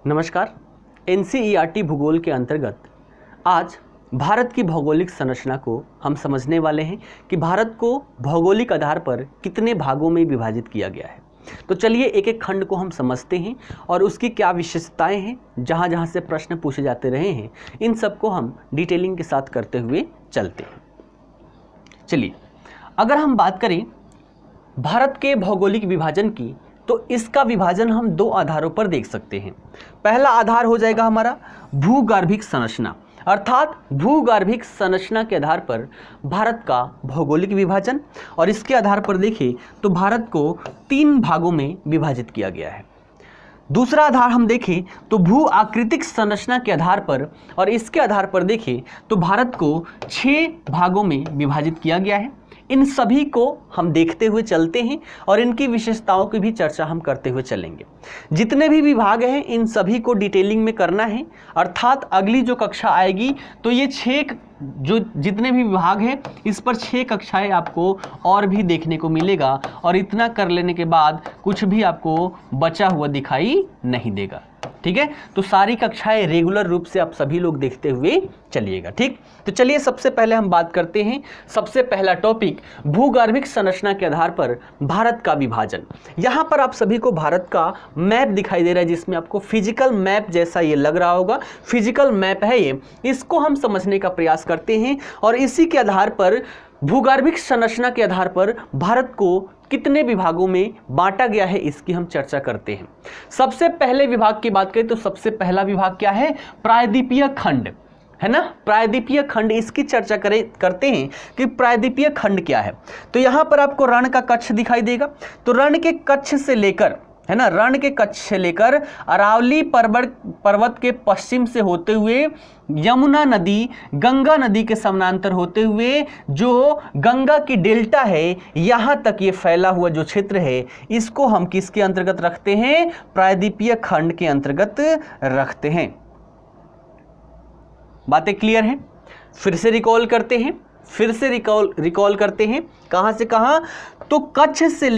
नमस्कार। एनसीईआरटी भूगोल के अंतर्गत आज भारत की भौगोलिक संरचना को हम समझने वाले हैं कि भारत को भौगोलिक आधार पर कितने भागों में विभाजित किया गया है। तो चलिए एक एक खंड को हम समझते हैं और उसकी क्या विशेषताएं हैं, जहां जहां से प्रश्न पूछे जाते रहे हैं, इन सबको हम डिटेलिंग के साथ करते हुए चलते हैं। चलिए, अगर हम बात करें भारत के भौगोलिक विभाजन की, तो इसका विभाजन हम दो आधारों पर देख सकते हैं। पहला आधार हो जाएगा हमारा भूगर्भिक संरचना, अर्थात भूगर्भिक संरचना के आधार पर भारत का भौगोलिक विभाजन, और इसके आधार पर देखें तो भारत को 3 भागों में विभाजित किया गया है। दूसरा आधार हम देखें तो भू आकृतिक संरचना के आधार पर, और इसके आधार पर देखें तो भारत को 6 भागों में विभाजित किया गया है। इन सभी को हम देखते हुए चलते हैं और इनकी विशेषताओं की भी चर्चा हम करते हुए चलेंगे। जितने भी विभाग हैं इन सभी को डिटेलिंग में करना है, अर्थात अगली जो कक्षा आएगी तो ये 6 जो जितने भी विभाग हैं इस पर 6 कक्षाएं आपको और भी देखने को मिलेगा, और इतना कर लेने के बाद कुछ भी आपको बचा हुआ दिखाई नहीं देगा। ठीक है, तो सारी कक्षाएं रेगुलर रूप से आप सभी लोग देखते हुए चलिएगा। ठीक, तो चलिए सबसे पहले हम बात करते हैं। सबसे पहला टॉपिक भूगर्भिक संरचना के आधार पर भारत का विभाजन। यहाँ पर आप सभी को भारत का मैप दिखाई दे रहा है, जिसमें आपको फिजिकल मैप जैसा ये लग रहा होगा। फिजिकल मैप है ये, इसको हम समझने का प्रयास करते हैं और इसी के आधार पर भूगर्भिक संरचना के आधार पर भारत को कितने विभागों में बांटा गया है इसकी हम चर्चा करते हैं। सबसे पहले विभाग की बात करें तो सबसे पहला विभाग क्या है? प्रायद्वीपीय खंड, है ना। प्रायद्वीपीय खंड, इसकी चर्चा करते हैं कि प्रायद्वीपीय खंड क्या है। तो यहाँ पर आपको रण का कच्छ दिखाई देगा। तो रण के कच्छ से लेकर, है ना, रण के कच्छ से लेकर अरावली पर्वत के पश्चिम से होते हुए यमुना नदी, गंगा नदी के समानांतर होते हुए जो गंगा की डेल्टा है, यहाँ तक ये फैला हुआ जो क्षेत्र है, इसको हम किसके अंतर्गत रखते हैं? प्रायद्वीपीय खंड के अंतर्गत रखते हैं। बातें क्लियर हैं? फिर से रिकॉल करते हैं, रिकॉल करते हैं। कहां से कहां? तो कच्छ से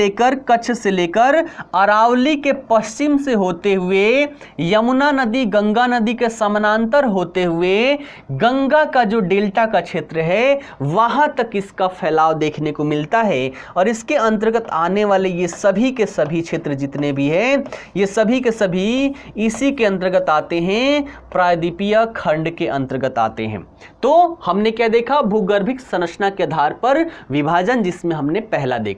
लेकर अरावली के पश्चिम से होते हुए यमुना नदी, गंगा नदी के समानांतर होते हुए गंगा का जो डेल्टा का क्षेत्र है वहां तक इसका फैलाव देखने को मिलता है। और इसके अंतर्गत आने वाले ये सभी के सभी क्षेत्र जितने भी हैं, ये सभी के सभी इसी के अंतर्गत आते हैं, प्रायद्वीपीय खंड के अंतर्गत आते हैं। तो हमने क्या देखा? भूगर्भिक संरचना के आधार पर विभाजन, जिसमें हमने पहला देखा।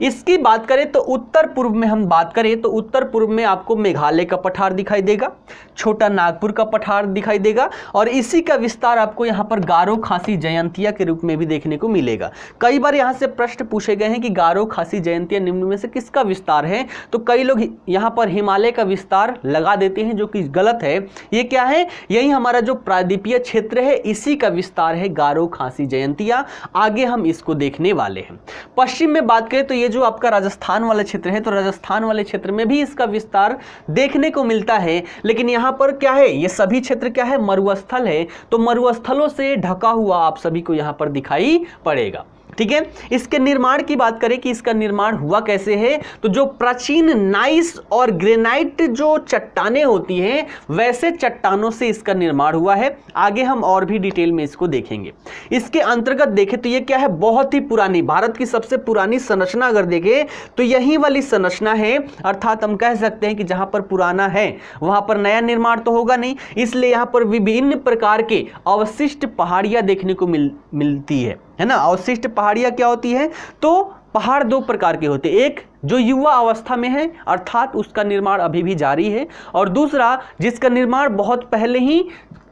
इसकी बात करें तो उत्तर पूर्व में हम बात करें तो उत्तर पूर्व में आपको मेघालय का पठार दिखाई देगा, छोटा नागपुर का पठार दिखाई देगा, और इसी का विस्तार आपको यहां पर गारो खासी जयंतिया के रूप में भी देखने को मिलेगा। कई बार यहां से प्रश्न पूछे गए हैं कि गारो खासी जयंतिया निम्न में से किसका विस्तार है, तो कई लोग यहां पर हिमालय का विस्तार लगा देते हैं, जो कि गलत है। ये क्या है? यही हमारा जो प्रायद्वीपीय क्षेत्र है इसी का विस्तार है, गारो खासी जयंतिया। आगे हम इसको देखने वाले हैं। पश्चिम में बात करें तो ये जो आपका राजस्थान वाला क्षेत्र है, तो राजस्थान वाले क्षेत्र में भी इसका विस्तार देखने को मिलता है। लेकिन यहाँ पर क्या है? ये सभी क्षेत्र क्या है? मरुस्थल है। तो मरुस्थलों से ढका हुआ आप सभी को यहाँ पर दिखाई पड़ेगा। ठीक है, इसके निर्माण की बात करें कि इसका निर्माण हुआ कैसे है, तो जो प्राचीन नाइस और ग्रेनाइट जो चट्टानें होती हैं, वैसे चट्टानों से इसका निर्माण हुआ है। आगे हम और भी डिटेल में इसको देखेंगे। इसके अंतर्गत देखें तो ये क्या है? बहुत ही पुरानी, भारत की सबसे पुरानी संरचना अगर देखें तो यही वाली संरचना है। अर्थात हम कह सकते हैं कि जहां पर पुराना है वहां पर नया निर्माण तो होगा नहीं, इसलिए यहां पर विभिन्न प्रकार के अवशिष्ट पहाड़ियां देखने को मिलती है ना। अवशिष्ट पहाड़ियां क्या होती है? तो पहाड़ 2 प्रकार के होते हैं, एक जो युवा अवस्था में है, अर्थात उसका निर्माण अभी भी जारी है, और दूसरा जिसका निर्माण बहुत पहले ही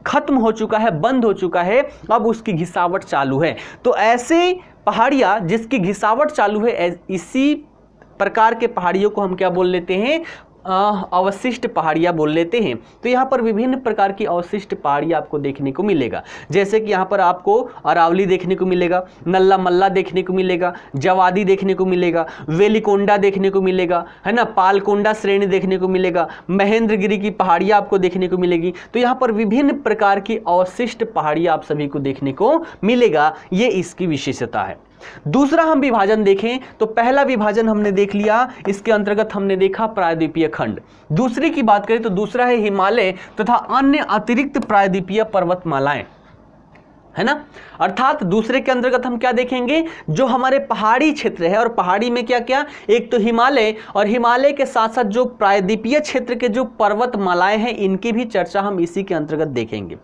खत्म हो चुका है, बंद हो चुका है, अब उसकी घिसावट चालू है। तो ऐसे पहाड़ियां जिसकी घिसावट चालू है, इसी प्रकार के पहाड़ियों को हम क्या बोल लेते हैं? अवशिष्ट पहाड़ियाँ बोल लेते हैं। तो यहाँ पर विभिन्न प्रकार की अवशिष्ट पहाड़ियाँ आपको देखने को मिलेगा, जैसे कि यहाँ पर आपको अरावली देखने को मिलेगा, नल्ला मल्ला देखने को मिलेगा, जवादी देखने को मिलेगा, वेलिकोंडा देखने को मिलेगा, है ना, पालकोंडा श्रेणी देखने को मिलेगा, महेंद्रगिरी की पहाड़ियाँ आपको देखने को मिलेगी। तो यहाँ पर विभिन्न प्रकार की अवशिष्ट पहाड़ियाँ आप सभी को देखने को मिलेगा, ये इसकी विशेषता है। दूसरा हम विभाजन देखें तो पहला विभाजन हमने देख लिया, इसके अंतर्गत हमने देखा प्रायद्वीपीय खंड। दूसरी की बात करें तो दूसरा है हिमालय तथा अन्य अतिरिक्त प्रायद्वीपीय पर्वतमालाएं, है ना। अर्थात दूसरे के अंतर्गत हम क्या देखेंगे, जो हमारे पहाड़ी क्षेत्र है, और पहाड़ी में क्या क्या, एक तो हिमालय, और हिमालय के साथ साथ जो प्रायद्वीपीय क्षेत्र के जो पर्वतमालाएं हैं इनकी भी चर्चा हम इसी के अंतर्गत देखेंगे।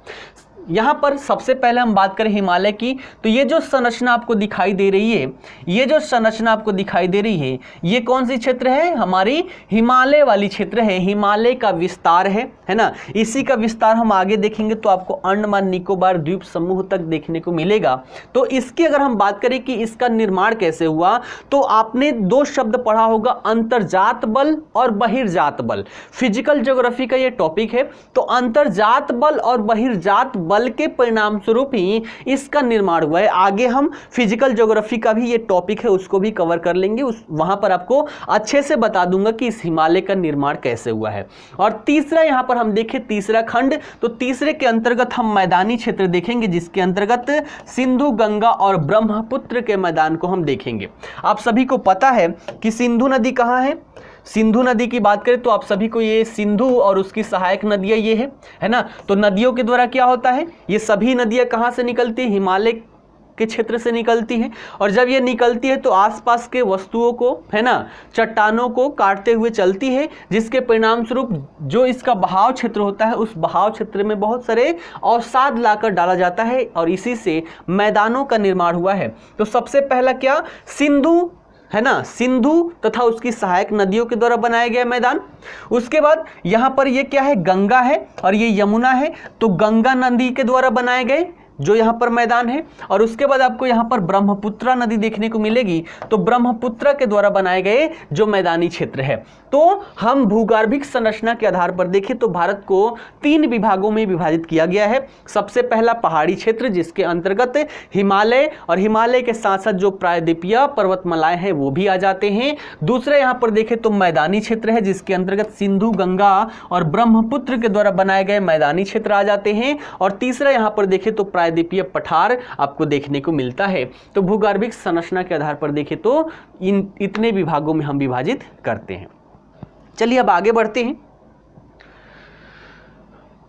यहाँ पर सबसे पहले हम बात करें हिमालय की, तो ये जो संरचना आपको दिखाई दे रही है, ये जो संरचना आपको दिखाई दे रही है, ये कौन सी क्षेत्र है, हमारी हिमालय वाली क्षेत्र है, हिमालय का विस्तार है ना। इसी का विस्तार हम आगे देखेंगे तो आपको अंडमान निकोबार द्वीप समूह तक देखने को मिलेगा। तो इसकी अगर हम बात करें कि इसका निर्माण कैसे हुआ, तो आपने दो शब्द पढ़ा होगा, अंतर्जात बल और बहिर्जात बल। फिजिकल ज्योग्राफी का ये टॉपिक है। तो अंतर्जात बल और बहिर्जात बल के परिणाम स्वरूप ही इसका निर्माण हुआ है। आगे हम फिजिकल ज्योग्राफी का भी ये टॉपिक है, उसको भी कवर कर लेंगे, वहां पर आपको अच्छे से बता दूंगा कि इस हिमालय का निर्माण कैसे हुआ है। और तीसरा यहां पर हम देखें तीसरा खंड, तो तीसरे के अंतर्गत हम मैदानी क्षेत्र देखेंगे, जिसके अंतर्गत सिंधु, गंगा और ब्रह्मपुत्र के मैदान को हम देखेंगे। आप सभी को पता है कि सिंधु नदी कहां है। सिंधु नदी की बात करें तो आप सभी को ये सिंधु और उसकी सहायक नदियां ये है ना। तो नदियों के द्वारा क्या होता है, ये सभी नदियां कहां से निकलती है, हिमालय के क्षेत्र से निकलती है। और जब ये निकलती है तो आसपास के वस्तुओं को, है ना, चट्टानों को काटते हुए चलती है, जिसके परिणाम स्वरूप जो इसका बहाव क्षेत्र होता है, उस बहाव क्षेत्र में बहुत सारे अवसाद लाकर डाला जाता है, और इसी से मैदानों का निर्माण हुआ है। तो सबसे पहला क्या, सिंधु, है ना, सिंधु तथा उसकी सहायक नदियों के द्वारा बनाया गया मैदान। उसके बाद यहां पर ये क्या है, गंगा है और ये यमुना है, तो गंगा नदी के द्वारा बनाए गए जो यहाँ पर मैदान है। और उसके बाद आपको यहाँ पर ब्रह्मपुत्रा नदी देखने को मिलेगी, तो ब्रह्मपुत्रा के द्वारा बनाए गए जो मैदानी क्षेत्र है। तो हम भूगर्भिक संरचना के आधार पर देखें तो भारत को 3 विभागों में विभाजित किया गया है। सबसे पहला पहाड़ी क्षेत्र, जिसके अंतर्गत हिमालय और हिमालय के साथ साथ जो प्रायद्वीपीय पर्वतमालाएं हैं वो भी आ जाते हैं। दूसरा यहाँ पर देखें तो मैदानी क्षेत्र है, जिसके अंतर्गत सिंधु, गंगा और ब्रह्मपुत्र के द्वारा बनाए गए मैदानी क्षेत्र आ जाते हैं। और तीसरा यहाँ पर देखें तो प्रायद्वीपीय पठार आपको देखने को मिलता है। तो भूगर्भिक संरचना के आधार पर देखें तो इतने विभागों में हम विभाजित करते हैं। चलिए अब आगे बढ़ते हैं।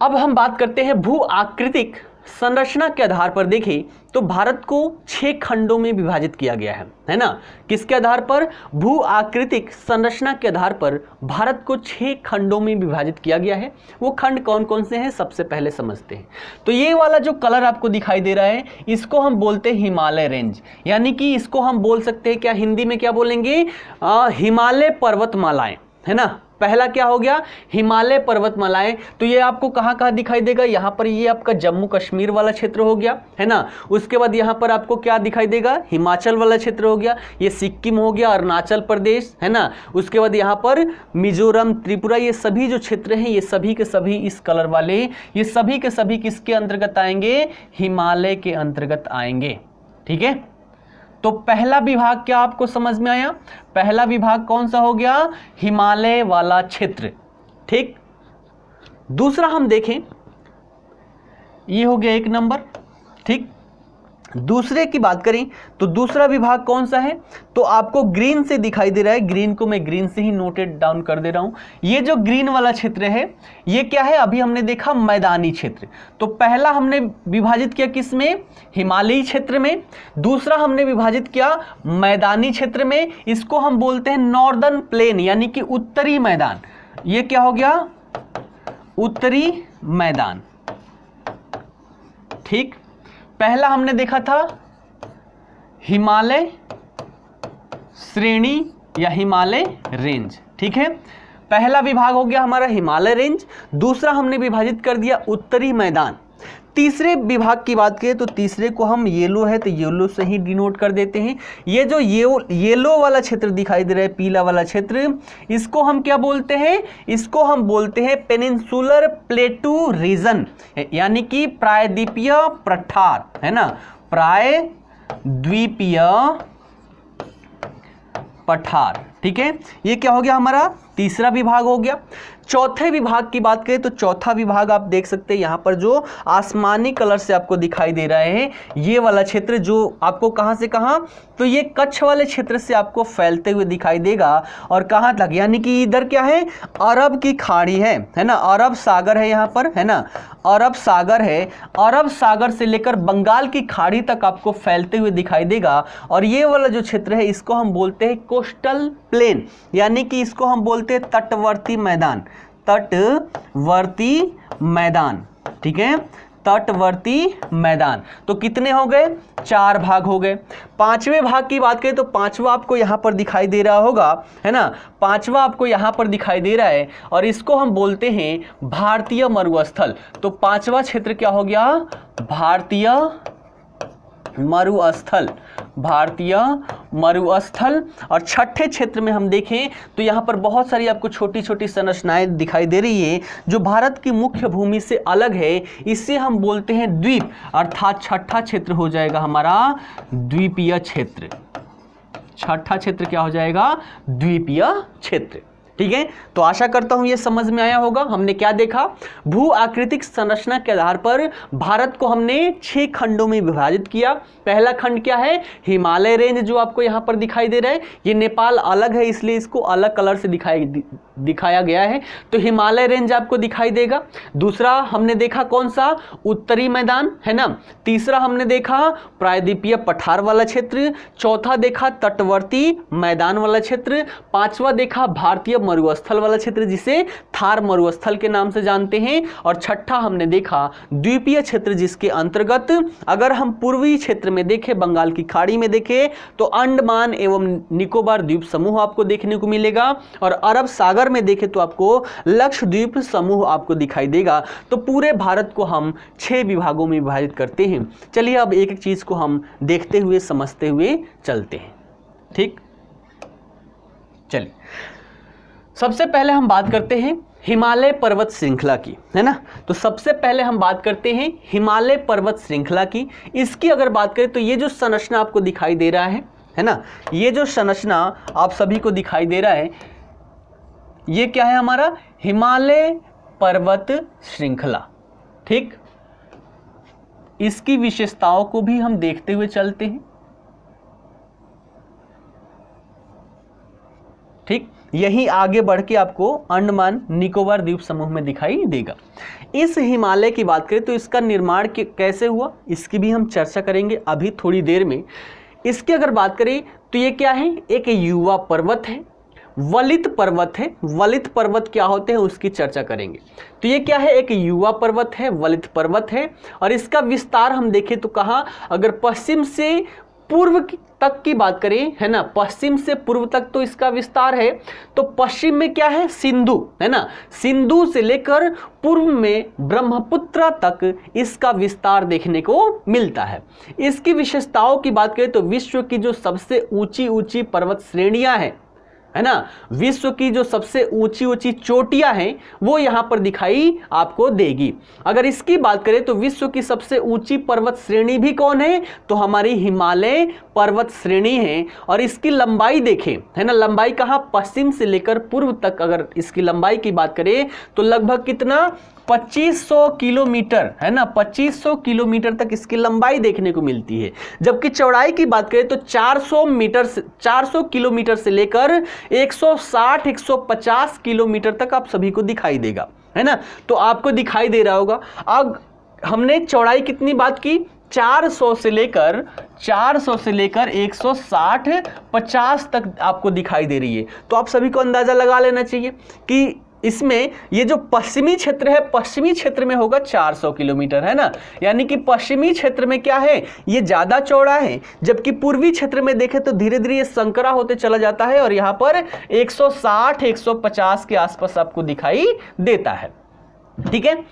अब हम बात करते हैं भू आकृतिक संरचना के आधार पर देखें तो भारत को 6 खंडों में विभाजित किया गया है ना। किसके आधार पर, भू आकृतिक संरचना के आधार पर भारत को 6 खंडों में विभाजित किया गया है। वो खंड कौन कौन से हैं सबसे पहले समझते हैं। तो ये वाला जो कलर आपको दिखाई दे रहा है, इसको हम बोलते हैं हिमालय रेंज, यानी कि इसको हम बोल सकते हैं क्या, हिंदी में क्या बोलेंगे, हिमालय पर्वतमालाएं, है ना। पहला क्या हो गया, हिमालय पर्वतमालाएं। तो ये आपको कहाँ कहाँ दिखाई देगा, यहाँ पर ये आपका जम्मू कश्मीर वाला क्षेत्र हो गया, है ना। उसके बाद यहाँ पर आपको क्या दिखाई देगा, हिमाचल वाला क्षेत्र हो गया, ये सिक्किम हो गया, अरुणाचल प्रदेश, है ना। उसके बाद यहाँ पर मिजोरम, त्रिपुरा, ये सभी जो क्षेत्र हैं ये सभी के सभी इस कलर वाले, ये सभी के सभी किसके अंतर्गत आएंगे, हिमालय के अंतर्गत आएंगे। ठीक है, तो पहला विभाग क्या आपको समझ में आया, पहला विभाग कौन सा हो गया, हिमालय वाला क्षेत्र। ठीक, दूसरा हम देखें, ये हो गया 1 नंबर। ठीक, दूसरे की बात करें तो दूसरा विभाग कौन सा है, तो आपको ग्रीन से दिखाई दे रहा है, ग्रीन को मैं ग्रीन से ही नोटेड डाउन कर दे रहा हूं। ये जो ग्रीन वाला क्षेत्र है ये क्या है, अभी हमने देखा मैदानी क्षेत्र। तो पहला हमने विभाजित किया किस में, हिमालयी क्षेत्र में। दूसरा हमने विभाजित किया मैदानी क्षेत्र में, इसको हम बोलते हैं नॉर्दर्न प्लेन, यानी कि उत्तरी मैदान। ये क्या हो गया, उत्तरी मैदान। ठीक, पहला हमने देखा था हिमालय श्रेणी या हिमालय रेंज। ठीक है, पहला विभाग हो गया हमारा हिमालय रेंज। दूसरा हमने विभाजित कर दिया उत्तरी मैदान। तीसरे विभाग की बात करें तो तीसरे को हम येलो है तो येलो से ही डिनोट कर देते हैं। ये जो येलो वाला क्षेत्र दिखाई दे रहा है, पीला वाला क्षेत्र, इसको हम क्या बोलते हैं, इसको हम बोलते हैं पेनिनसुलर प्लेटू रीजन, यानी कि प्रायद्वीपीय पठार, है ना, प्रायद्वीपीय पठार। ठीक है, ये क्या हो गया हमारा तीसरा विभाग हो गया। चौथे विभाग की बात करें तो चौथा विभाग आप देख सकते हैं यहाँ पर जो आसमानी कलर से आपको दिखाई दे रहा है, ये वाला क्षेत्र जो आपको कहाँ से कहाँ, तो ये कच्छ वाले क्षेत्र से आपको फैलते हुए दिखाई देगा और कहाँ तक, यानी कि इधर क्या है, अरब की खाड़ी है ना, अरब सागर है यहाँ पर, है ना, अरब सागर है, अरब सागर से लेकर बंगाल की खाड़ी तक आपको फैलते हुए दिखाई देगा। और ये वाला जो क्षेत्र है इसको हम बोलते हैं कोस्टल प्लेन, यानी कि इसको हम बोलते हैं तटवर्ती मैदान, तटवर्ती मैदान, ठीक है, तटवर्ती मैदान। तो कितने हो गए, 4 भाग हो गए। पांचवें भाग की बात करें तो पांचवा आपको यहां पर दिखाई दे रहा होगा, है ना, पांचवा आपको यहां पर दिखाई दे रहा है और इसको हम बोलते हैं भारतीय मरुस्थल। तो पांचवा क्षेत्र क्या हो गया, भारतीय मरुस्थल, भारतीय मरुस्थल। और छठे क्षेत्र में हम देखें तो यहाँ पर बहुत सारी आपको छोटी छोटी संरचनाएं दिखाई दे रही है जो भारत की मुख्य भूमि से अलग है, इसे हम बोलते हैं द्वीप, अर्थात छठा क्षेत्र हो जाएगा हमारा द्वीपीय क्षेत्र। छठा क्षेत्र क्या हो जाएगा, द्वीपीय क्षेत्र। ठीक है, तो आशा करता हूं ये समझ में आया होगा। हमने क्या देखा, भू आकृतिक संरचना के आधार पर भारत को हमने 6 खंडों में विभाजित किया। पहला खंड क्या है, हिमालय रेंज, जो आपको यहां पर दिखाई दे रहा है, ये नेपाल अलग है इसलिए इसको अलग कलर से दिखाया गया है, तो हिमालय रेंज आपको दिखाई देगा। दूसरा हमने देखा कौन सा, उत्तरी मैदान, है ना। तीसरा हमने देखा प्रायद्वीपीय पठार वाला क्षेत्र। चौथा देखा तटवर्ती मैदान वाला क्षेत्र। पांचवा देखा भारतीय मरुस्थल वाला क्षेत्र जिसे थार मरुस्थल के नाम से जानते हैं। और छठा हमने देखा द्वीपीय क्षेत्र, जिसके अंतर्गत अगर हम पूर्वी क्षेत्र में देखें, बंगाल की खाड़ी में देखें, तो अंडमान एवं निकोबार द्वीप समूह आपको देखने को मिलेगा और अरब सागर में देखें तो आपको लक्षद्वीप समूह आपको दिखाई देगा। तो पूरे भारत को हम 6 विभागों में विभाजित करते हैं। चलिए अब एक एक चीज को हम देखते हुए समझते हुए चलते हैं। ठीक, चलिए सबसे पहले हम बात करते हैं हिमालय पर्वत श्रृंखला की, है ना। तो सबसे पहले हम बात करते हैं हिमालय पर्वत श्रृंखला की। इसकी अगर बात करें तो ये जो संरचना आपको दिखाई दे रहा है ना, ये जो संरचना आप सभी को दिखाई दे रहा है, ये क्या है हमारा, हिमालय पर्वत श्रृंखला। ठीक, इसकी विशेषताओं को भी हम देखते हुए चलते हैं। ठीक, यही आगे बढ़ के आपको अंडमान निकोबार द्वीप समूह में दिखाई देगा। इस हिमालय की बात करें तो इसका निर्माण कैसे हुआ, इसकी भी हम चर्चा करेंगे अभी थोड़ी देर में। इसकी अगर बात करें तो ये क्या है, एक युवा पर्वत है, वलित पर्वत है। वलित पर्वत क्या होते हैं उसकी चर्चा करेंगे। तो ये क्या है, एक युवा पर्वत है, वलित पर्वत है। और इसका विस्तार हम देखें तो कहाँ, अगर पश्चिम से पूर्व तक की बात करें, है ना, पश्चिम से पूर्व तक तो इसका विस्तार है। तो पश्चिम में क्या है, सिंधु, है ना, सिंधु से लेकर पूर्व में ब्रह्मपुत्र तक इसका विस्तार देखने को मिलता है। इसकी विशेषताओं की बात करें तो विश्व की जो सबसे ऊंची ऊंची पर्वत श्रेणियां हैं, है ना, विश्व की जो सबसे ऊंची ऊंची चोटियां हैं वो यहां पर दिखाई आपको देगी। अगर इसकी बात करें तो विश्व की सबसे ऊंची पर्वत श्रेणी भी कौन है, तो हमारी हिमालय पर्वत श्रेणी है। और इसकी लंबाई देखें, है ना, लंबाई कहां, पश्चिम से लेकर पूर्व तक अगर इसकी लंबाई की बात करें तो लगभग कितना, 2500 किलोमीटर, है ना, 2500 किलोमीटर तक इसकी लंबाई देखने को मिलती है। जबकि चौड़ाई की बात करें तो 400 किलोमीटर से लेकर 160-150 किलोमीटर तक आप सभी को दिखाई देगा, है ना। तो आपको दिखाई दे रहा होगा। अब हमने चौड़ाई कितनी बात की, 400 से लेकर 160-50 तक आपको दिखाई दे रही है। तो आप सभी को अंदाजा लगा लेना चाहिए कि इसमें ये जो पश्चिमी क्षेत्र है, पश्चिमी क्षेत्र में होगा 400 किलोमीटर, है ना, यानी कि पश्चिमी क्षेत्र में क्या है, ये ज्यादा चौड़ा है। जबकि पूर्वी क्षेत्र में देखें तो धीरे धीरे ये संकरा होते चला जाता है और यहाँ पर 160-150 के आसपास आपको दिखाई देता है। ठीक है,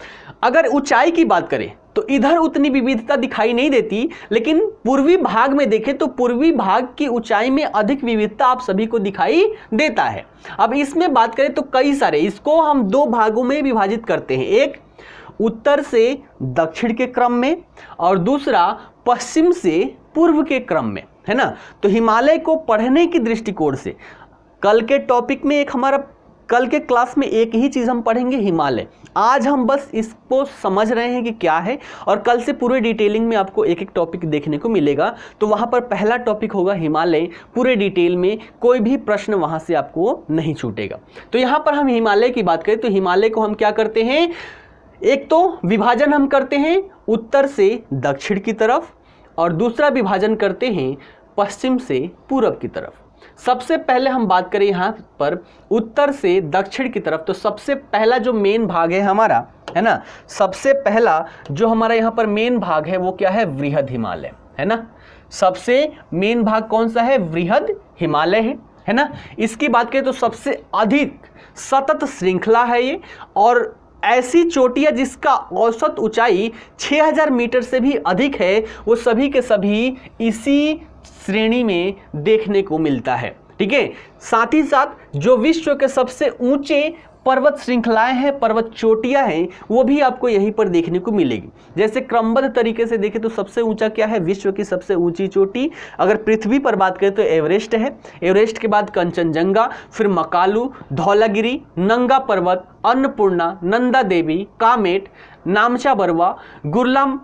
अगर ऊंचाई की बात करें तो इधर उतनी विविधता दिखाई नहीं देती, लेकिन पूर्वी भाग में देखें तो पूर्वी भाग की ऊंचाई में अधिक विविधता आप सभी को दिखाई देता है। अब इसमें बात करें तो कई सारे, इसको हम 2 भागों में विभाजित करते हैं, एक उत्तर से दक्षिण के क्रम में और दूसरा पश्चिम से पूर्व के क्रम में, है ना। तो हिमालय को पढ़ने की दृष्टिकोण से कल के टॉपिक में कल के क्लास में एक ही चीज़ हम पढ़ेंगे, हिमालय। आज हम बस इसको समझ रहे हैं कि क्या है, और कल से पूरे डिटेलिंग में आपको एक एक टॉपिक देखने को मिलेगा। तो वहाँ पर पहला टॉपिक होगा हिमालय, पूरे डिटेल में, कोई भी प्रश्न वहाँ से आपको नहीं छूटेगा। तो यहाँ पर हम हिमालय की बात करें तो हिमालय को हम क्या करते हैं, एक तो विभाजन हम करते हैं उत्तर से दक्षिण की तरफ, और दूसरा विभाजन करते हैं पश्चिम से पूरब की तरफ। सबसे पहले हम बात करें यहाँ पर उत्तर से दक्षिण की तरफ, तो सबसे पहला जो मेन भाग है हमारा, है ना, सबसे पहला जो हमारा यहाँ पर मेन भाग है वो क्या है, वृहद हिमालय, है ना। सबसे मेन भाग कौन सा है, वृहद हिमालय है ना। इसकी बात करें तो सबसे अधिक सतत श्रृंखला है ये, और ऐसी चोटियां जिसका औसत ऊंचाई 6000 मीटर से भी अधिक है, वो सभी के सभी इसी श्रेणी में देखने को मिलता है। ठीक है, साथ ही साथ जो विश्व के सबसे ऊंचे पर्वत श्रृंखलाएं हैं, पर्वत चोटियां हैं, वो भी आपको यहीं पर देखने को मिलेगी। जैसे क्रमबद्ध तरीके से देखें तो सबसे ऊंचा क्या है, विश्व की सबसे ऊंची चोटी अगर पृथ्वी पर बात करें तो एवरेस्ट है। एवरेस्ट के बाद कंचनजंगा, फिर मकालू, धौलागिरी, नंगा पर्वत, अन्नपूर्णा, नंदा देवी, कामेट, नामचा बरवा, गुरलाम,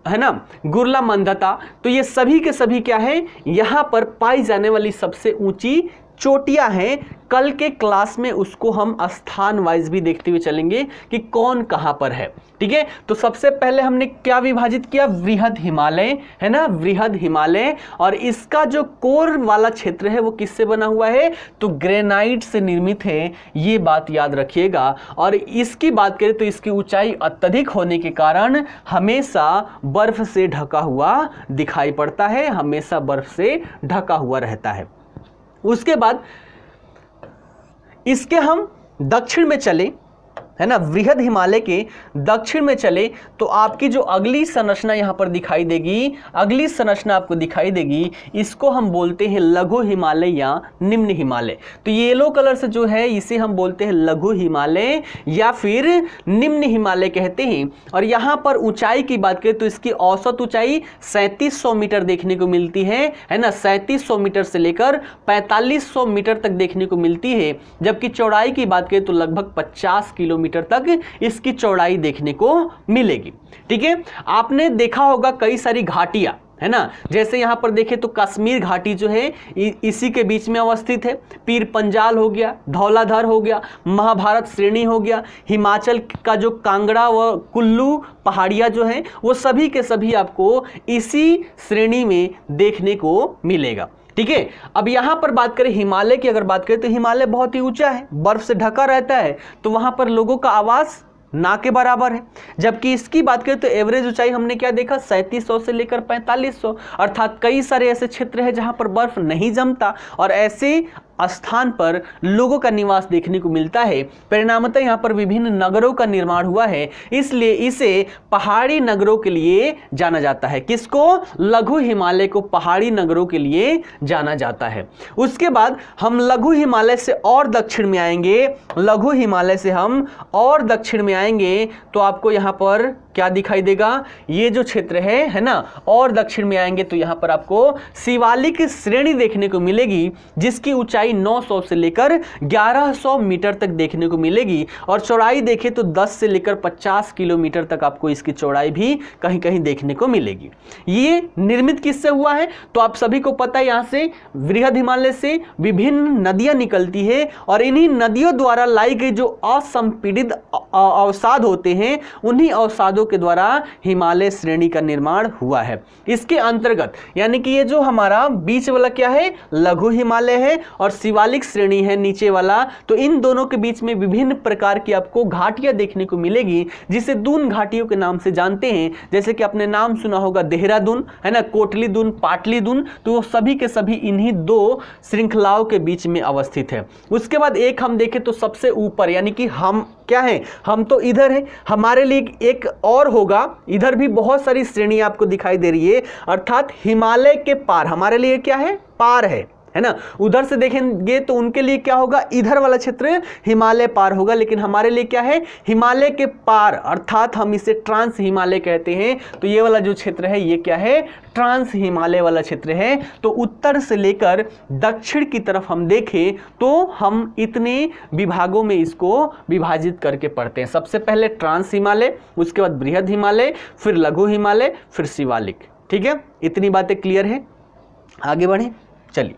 है ना, गुरला मंदता। तो ये सभी के सभी क्या है, यहाँ पर पाई जाने वाली सबसे ऊंची चोटियां हैं। कल के क्लास में उसको हम स्थान वाइज भी देखते हुए चलेंगे कि कौन कहां पर है। ठीक है, तो सबसे पहले हमने क्या विभाजित किया, वृहद हिमालय, है ना, वृहद हिमालय। और इसका जो कोर वाला क्षेत्र है वो किससे बना हुआ है, तो ग्रेनाइट से निर्मित है, ये बात याद रखिएगा। और इसकी बात करें तो इसकी ऊंचाई अत्यधिक होने के कारण हमेशा बर्फ से ढका हुआ दिखाई पड़ता है, हमेशा बर्फ से ढका हुआ रहता है। उसके बाद इसके हम दक्षिण में चले, है ना, वृहद हिमालय के दक्षिण में चले तो आपकी जो अगली संरचना यहां पर दिखाई देगी, अगली संरचना आपको दिखाई देगी, इसको हम बोलते हैं लघु हिमालय या निम्न हिमालय। तो ये येलो कलर से जो है इसे हम बोलते हैं लघु हिमालय या फिर निम्न हिमालय कहते हैं। और यहां पर ऊंचाई की बात करें तो इसकी औसत ऊंचाई 3700 मीटर देखने को मिलती है ना, 3700 मीटर से लेकर 4500 मीटर तक देखने को मिलती है। जबकि चौड़ाई की बात करें तो लगभग 50 किलोमीटर तक इसकी चौड़ाई देखने को मिलेगी। ठीक है, आपने देखा होगा कई सारी घाटियां, है ना, जैसे यहां पर देखें तो कश्मीर घाटी जो है इसी के बीच में अवस्थित है। पीर पंजाल हो गया, धौलाधर हो गया, महाभारत श्रेणी हो गया, हिमाचल का जो कांगड़ा व कुल्लू पहाड़ियां जो है वो सभी के सभी आपको इसी श्रेणी में देखने को मिलेगा। ठीक है, अब यहां पर बात करें हिमालय की, अगर बात करें तो हिमालय बहुत ही ऊंचा है, बर्फ से ढका रहता है, तो वहां पर लोगों का आवास ना के बराबर है। जबकि इसकी बात करें तो एवरेज ऊंचाई हमने क्या देखा, 3700 से लेकर 4500, अर्थात कई सारे ऐसे क्षेत्र हैं जहां पर बर्फ नहीं जमता और ऐसे स्थान पर लोगों का निवास देखने को मिलता है। परिणामतः यहाँ पर विभिन्न नगरों का निर्माण हुआ है, इसलिए इसे पहाड़ी नगरों के लिए जाना जाता है। किसको, लघु हिमालय को पहाड़ी नगरों के लिए जाना जाता है। उसके बाद हम लघु हिमालय से और दक्षिण में आएंगे, लघु हिमालय से हम और दक्षिण में आएंगे तो आपको यहाँ पर क्या दिखाई देगा, ये जो क्षेत्र है ना, और दक्षिण में आएंगे तो यहाँ पर आपको शिवालिक श्रेणी देखने को मिलेगी, जिसकी ऊंचाई 900 से लेकर 1100 मीटर तक देखने को मिलेगी। और चौड़ाई देखें तो 10 से लेकर 50 किलोमीटर तक आपको इसकी चौड़ाई भी कहीं कहीं देखने को मिलेगी। ये निर्मित किससे हुआ है, तो आप सभी को पता है, यहाँ से वृहद हिमालय से विभिन्न नदियां निकलती है और इन्हीं नदियों द्वारा लाई गई जो असंपीड़ित अवसाद होते हैं, उन्हीं अवसादों के द्वारा हिमालय श्रेणी का निर्माण हुआ है। इसके अंतर्गत यानी कि ये जो हमारा बीच वाला क्या है, लघु हिमालय है, और शिवालिक श्रेणी है नीचे वाला, तो इन दोनों के बीच में विभिन्न प्रकार की आपको घाटियां देखने को मिलेगी, जिसे दून घाटियों के नाम से जानते हैं। जैसे कि आपने नाम सुना होगा देहरादून, है ना, कोटली दून, पाटली दून, तो वो सभी के सभी इन्हीं दो श्रृंखलाओं के बीच में अवस्थित है। उसके बाद एक हम देखें तो सबसे ऊपर, यानी कि हम क्या है, हम तो इधर है, हमारे लिए एक और होगा, इधर भी बहुत सारी श्रेणी आपको दिखाई दे रही है, अर्थात हिमालय के पार हमारे लिए क्या है, पार है, है ना। उधर से देखेंगे तो उनके लिए क्या होगा, इधर वाला क्षेत्र हिमालय पार होगा, लेकिन हमारे लिए क्या है, हिमालय के पार, अर्थात हम इसे ट्रांस हिमालय कहते हैं। तो ये वाला जो क्षेत्र है ये क्या है, ट्रांस हिमालय वाला क्षेत्र है। तो उत्तर से लेकर दक्षिण की तरफ हम देखें तो हम इतने विभागों में इसको विभाजित करके पढ़ते हैं। सबसे पहले ट्रांस हिमालय, उसके बाद बृहद हिमालय, फिर लघु हिमालय, फिर शिवालिक। ठीक है, इतनी बातें क्लियर है। आगे बढ़े, चलिए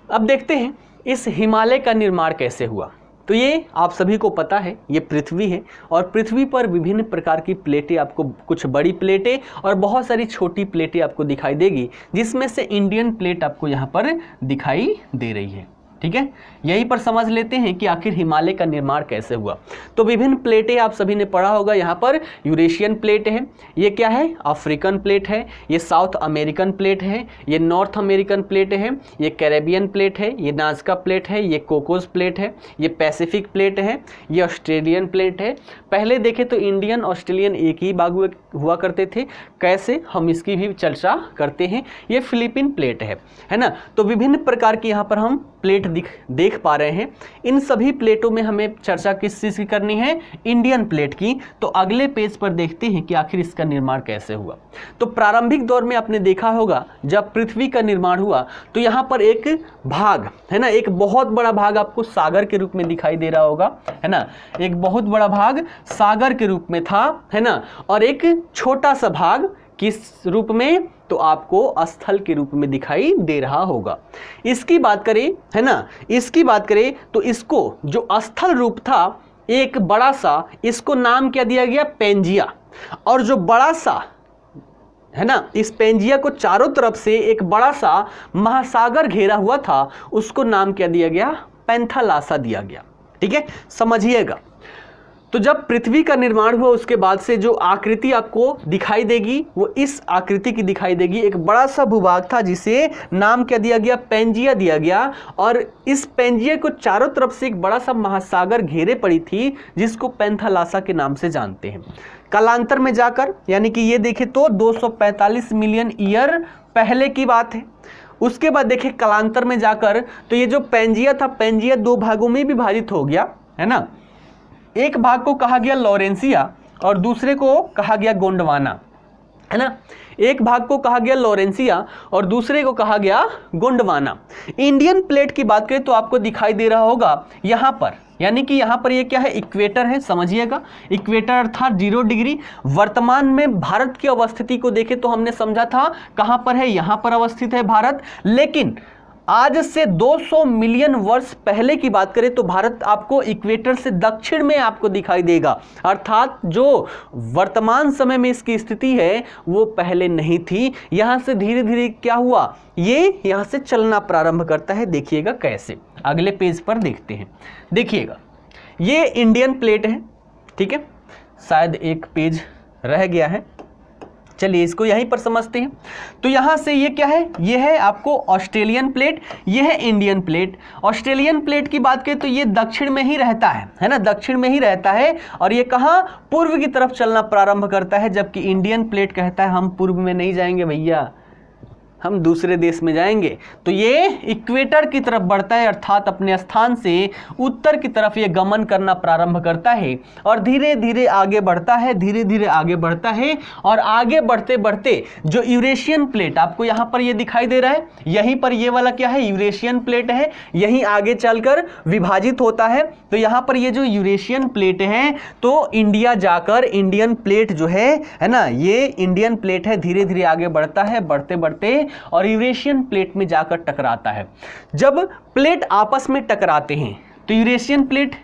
अब देखते हैं इस हिमालय का निर्माण कैसे हुआ। तो ये आप सभी को पता है, ये पृथ्वी है और पृथ्वी पर विभिन्न प्रकार की प्लेटें, आपको कुछ बड़ी प्लेटें और बहुत सारी छोटी प्लेटें आपको दिखाई देगी, जिसमें से इंडियन प्लेट आपको यहाँ पर दिखाई दे रही है। ठीक है, यहीं पर समझ लेते हैं कि आखिर हिमालय का निर्माण कैसे हुआ। तो विभिन्न प्लेटें आप सभी ने पढ़ा होगा, यहाँ पर यूरेशियन प्लेट है, ये क्या है, अफ्रीकन प्लेट है, ये साउथ अमेरिकन प्लेट है, ये नॉर्थ अमेरिकन प्लेट है, ये कैरेबियन प्लेट है, ये नाज़का प्लेट है, ये कोकोस प्लेट है, ये पैसिफिक प्लेट है, ये ऑस्ट्रेलियन प्लेट है। पहले देखें तो इंडियन ऑस्ट्रेलियन एक ही भाग हुआ करते थे, कैसे, हम इसकी भी चर्चा करते हैं। ये फिलीपीन प्लेट है ना। तो विभिन्न प्रकार की यहाँ पर हम प्लेट देख पा रहे हैं। इन सभी प्लेटों में हमें चर्चा किस चीज़ की करनी है, इंडियन प्लेट की। तो अगले पेज पर देखते हैं कि आखिर इसका निर्माण कैसे हुआ। तो प्रारंभिक दौर में आपने देखा होगा जब पृथ्वी का निर्माण हुआ तो यहाँ पर एक भाग है ना, एक बहुत बड़ा भाग आपको सागर के रूप में दिखाई दे रहा होगा, है ना। एक बहुत बड़ा भाग सागर के रूप में था, है ना, और एक छोटा सा भाग किस रूप में, तो आपको स्थल के रूप में दिखाई दे रहा होगा। इसकी बात करें, है ना, इसकी बात करें तो इसको जो स्थल रूप था एक बड़ा सा, इसको नाम क्या दिया गया, पेंजिया। और जो बड़ा सा है ना, इस पेंजिया को चारों तरफ से एक बड़ा सा महासागर घेरा हुआ था, उसको नाम क्या दिया गया, पैंथालासा दिया गया। ठीक है, समझिएगा। तो जब पृथ्वी का निर्माण हुआ उसके बाद से जो आकृति आपको दिखाई देगी वो इस आकृति की दिखाई देगी। एक बड़ा सा भूभाग था जिसे नाम क्या दिया गया, पेंजिया दिया गया, और इस पेंजिया को चारों तरफ से एक बड़ा सा महासागर घेरे पड़ी थी, जिसको पैंथालासा के नाम से जानते हैं। कालांतर में जाकर, यानी कि ये देखें तो 245 मिलियन ईयर पहले की बात है। उसके बाद देखें कालांतर में जाकर तो ये जो पेंजिया था, पेंजिया दो भागों में विभाजित हो गया, है ना। एक भाग को कहा गया लॉरेंसिया और दूसरे को कहा गया गोंडवाना, है ना। एक भाग को कहा गया लॉरेंसिया और दूसरे को कहा गया गोंडवाना। इंडियन प्लेट की बात करें तो आपको दिखाई दे रहा होगा यहाँ पर, यानी कि यहाँ पर ये क्या है, इक्वेटर है, समझिएगा। इक्वेटर अर्थात 0 डिग्री। वर्तमान में भारत की अवस्थिति को देखें तो हमने समझा था कहाँ पर है, यहाँ पर अवस्थित है भारत। लेकिन आज से 200 मिलियन वर्ष पहले की बात करें तो भारत आपको इक्वेटर से दक्षिण में आपको दिखाई देगा, अर्थात जो वर्तमान समय में इसकी स्थिति है वो पहले नहीं थी। यहाँ से धीरे धीरे क्या हुआ, ये यहाँ से चलना प्रारंभ करता है। देखिएगा कैसे, अगले पेज पर देखते हैं। देखिएगा ये इंडियन प्लेट है, ठीक है, शायद एक पेज रह गया है, चलिए इसको यहीं पर समझते हैं। तो यहाँ से ये क्या है, ये है आपको ऑस्ट्रेलियन प्लेट, ये है इंडियन प्लेट। ऑस्ट्रेलियन प्लेट की बात करें तो ये दक्षिण में ही रहता है ना, दक्षिण में ही रहता है, और ये कहाँ, पूर्व की तरफ चलना प्रारंभ करता है। जबकि इंडियन प्लेट कहता है हम पूर्व में नहीं जाएंगे भैया, हम दूसरे देश में जाएंगे। तो ये इक्वेटर की तरफ बढ़ता है, अर्थात अपने स्थान से उत्तर की तरफ ये गमन करना प्रारंभ करता है और धीरे धीरे आगे बढ़ता है, धीरे धीरे आगे बढ़ता है। और आगे बढ़ते बढ़ते जो यूरेशियन प्लेट आपको यहाँ पर ये दिखाई दे रहा है, यहीं पर ये वाला क्या है, यूरेशियन प्लेट है, यहीं आगे चलकर विभाजित होता है। तो यहाँ पर ये जो यूरेशियन प्लेट है तो इंडिया जाकर इंडियन प्लेट जो है ना, ये इंडियन प्लेट है, धीरे धीरे आगे बढ़ता है, बढ़ते बढ़ते और यूरेशियन प्लेट में जाकर टकराता है। जब प्लेट आपस में टकराते हैं तो यूरेशियन प्लेट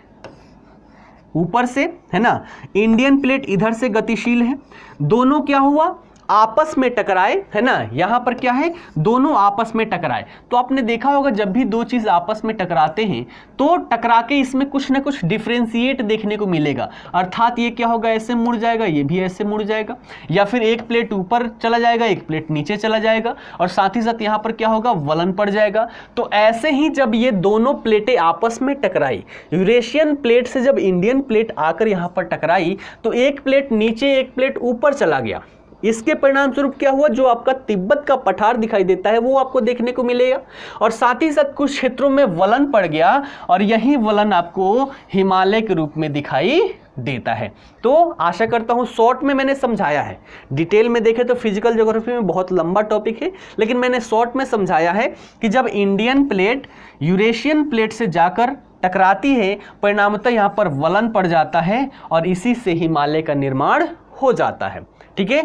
ऊपर से, है ना, इंडियन प्लेट इधर से गतिशील है, दोनों क्या हुआ, आपस में टकराए, है ना। यहाँ पर क्या है, दोनों आपस में टकराए। तो आपने देखा होगा जब भी दो चीज आपस में टकराते हैं तो टकरा के इसमें कुछ ना कुछ डिफरेंशिएट देखने को मिलेगा, अर्थात ये क्या होगा, ऐसे मुड़ जाएगा, ये भी ऐसे मुड़ जाएगा, या फिर एक प्लेट ऊपर चला जाएगा, एक प्लेट नीचे चला जाएगा, और साथ ही साथ यहाँ पर क्या होगा, वलन पड़ जाएगा। तो ऐसे ही जब ये दोनों प्लेटें आपस में टकराई, यूरेशियन प्लेट से जब इंडियन प्लेट आकर यहाँ पर टकराई तो एक प्लेट नीचे एक प्लेट ऊपर चला गया, इसके परिणाम स्वरूप क्या हुआ, जो आपका तिब्बत का पठार दिखाई देता है वो आपको देखने को मिलेगा, और साथ ही साथ कुछ क्षेत्रों में वलन पड़ गया, और यही वलन आपको हिमालय के रूप में दिखाई देता है। तो आशा करता हूं शॉर्ट में मैंने समझाया है, डिटेल में देखें तो फिजिकल ज्योग्राफी में बहुत लंबा टॉपिक है, लेकिन मैंने शॉर्ट में समझाया है कि जब इंडियन प्लेट यूरेशियन प्लेट से जाकर टकराती है, परिणामतः यहां पर वलन पड़ जाता है और इसी से हिमालय का निर्माण हो जाता है। ठीक है,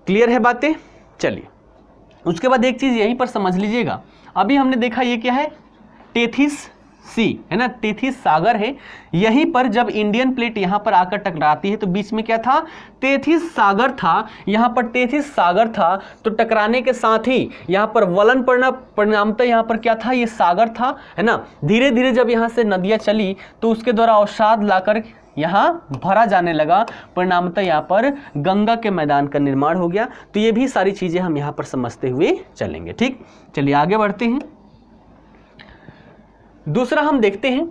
क्लियर है बातें। चलिए उसके बाद एक चीज यहीं पर समझ लीजिएगा, अभी हमने देखा ये क्या है, टेथिस सी है ना, टेथिस सागर है। यहीं पर जब इंडियन प्लेट यहां पर आकर टकराती है तो बीच में क्या था, टेथिस सागर था। यहां पर टेथिस सागर था तो टकराने के साथ ही यहां पर वलन पड़ना, परिणामतः यहां पर क्या था, ये सागर था, है ना। धीरे धीरे जब यहां से नदियां चली तो उसके द्वारा अवसाद लाकर यहाँ भरा जाने लगा, परिणामतः यहाँ पर गंगा के मैदान का निर्माण हो गया। तो ये भी सारी चीजें हम यहाँ पर समझते हुए चलेंगे। ठीक, चलिए आगे बढ़ते हैं। दूसरा हम देखते हैं,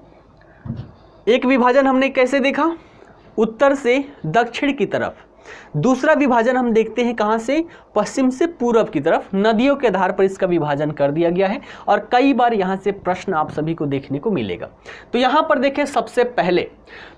एक विभाजन हमने कैसे देखा, उत्तर से दक्षिण की तरफ। दूसरा विभाजन हम देखते हैं कहां से, पश्चिम से पूर्व की तरफ। नदियों के आधार पर इसका विभाजन कर दिया गया है और कई बार यहां से प्रश्न आप सभी को देखने को मिलेगा। तो यहां पर देखें, सबसे पहले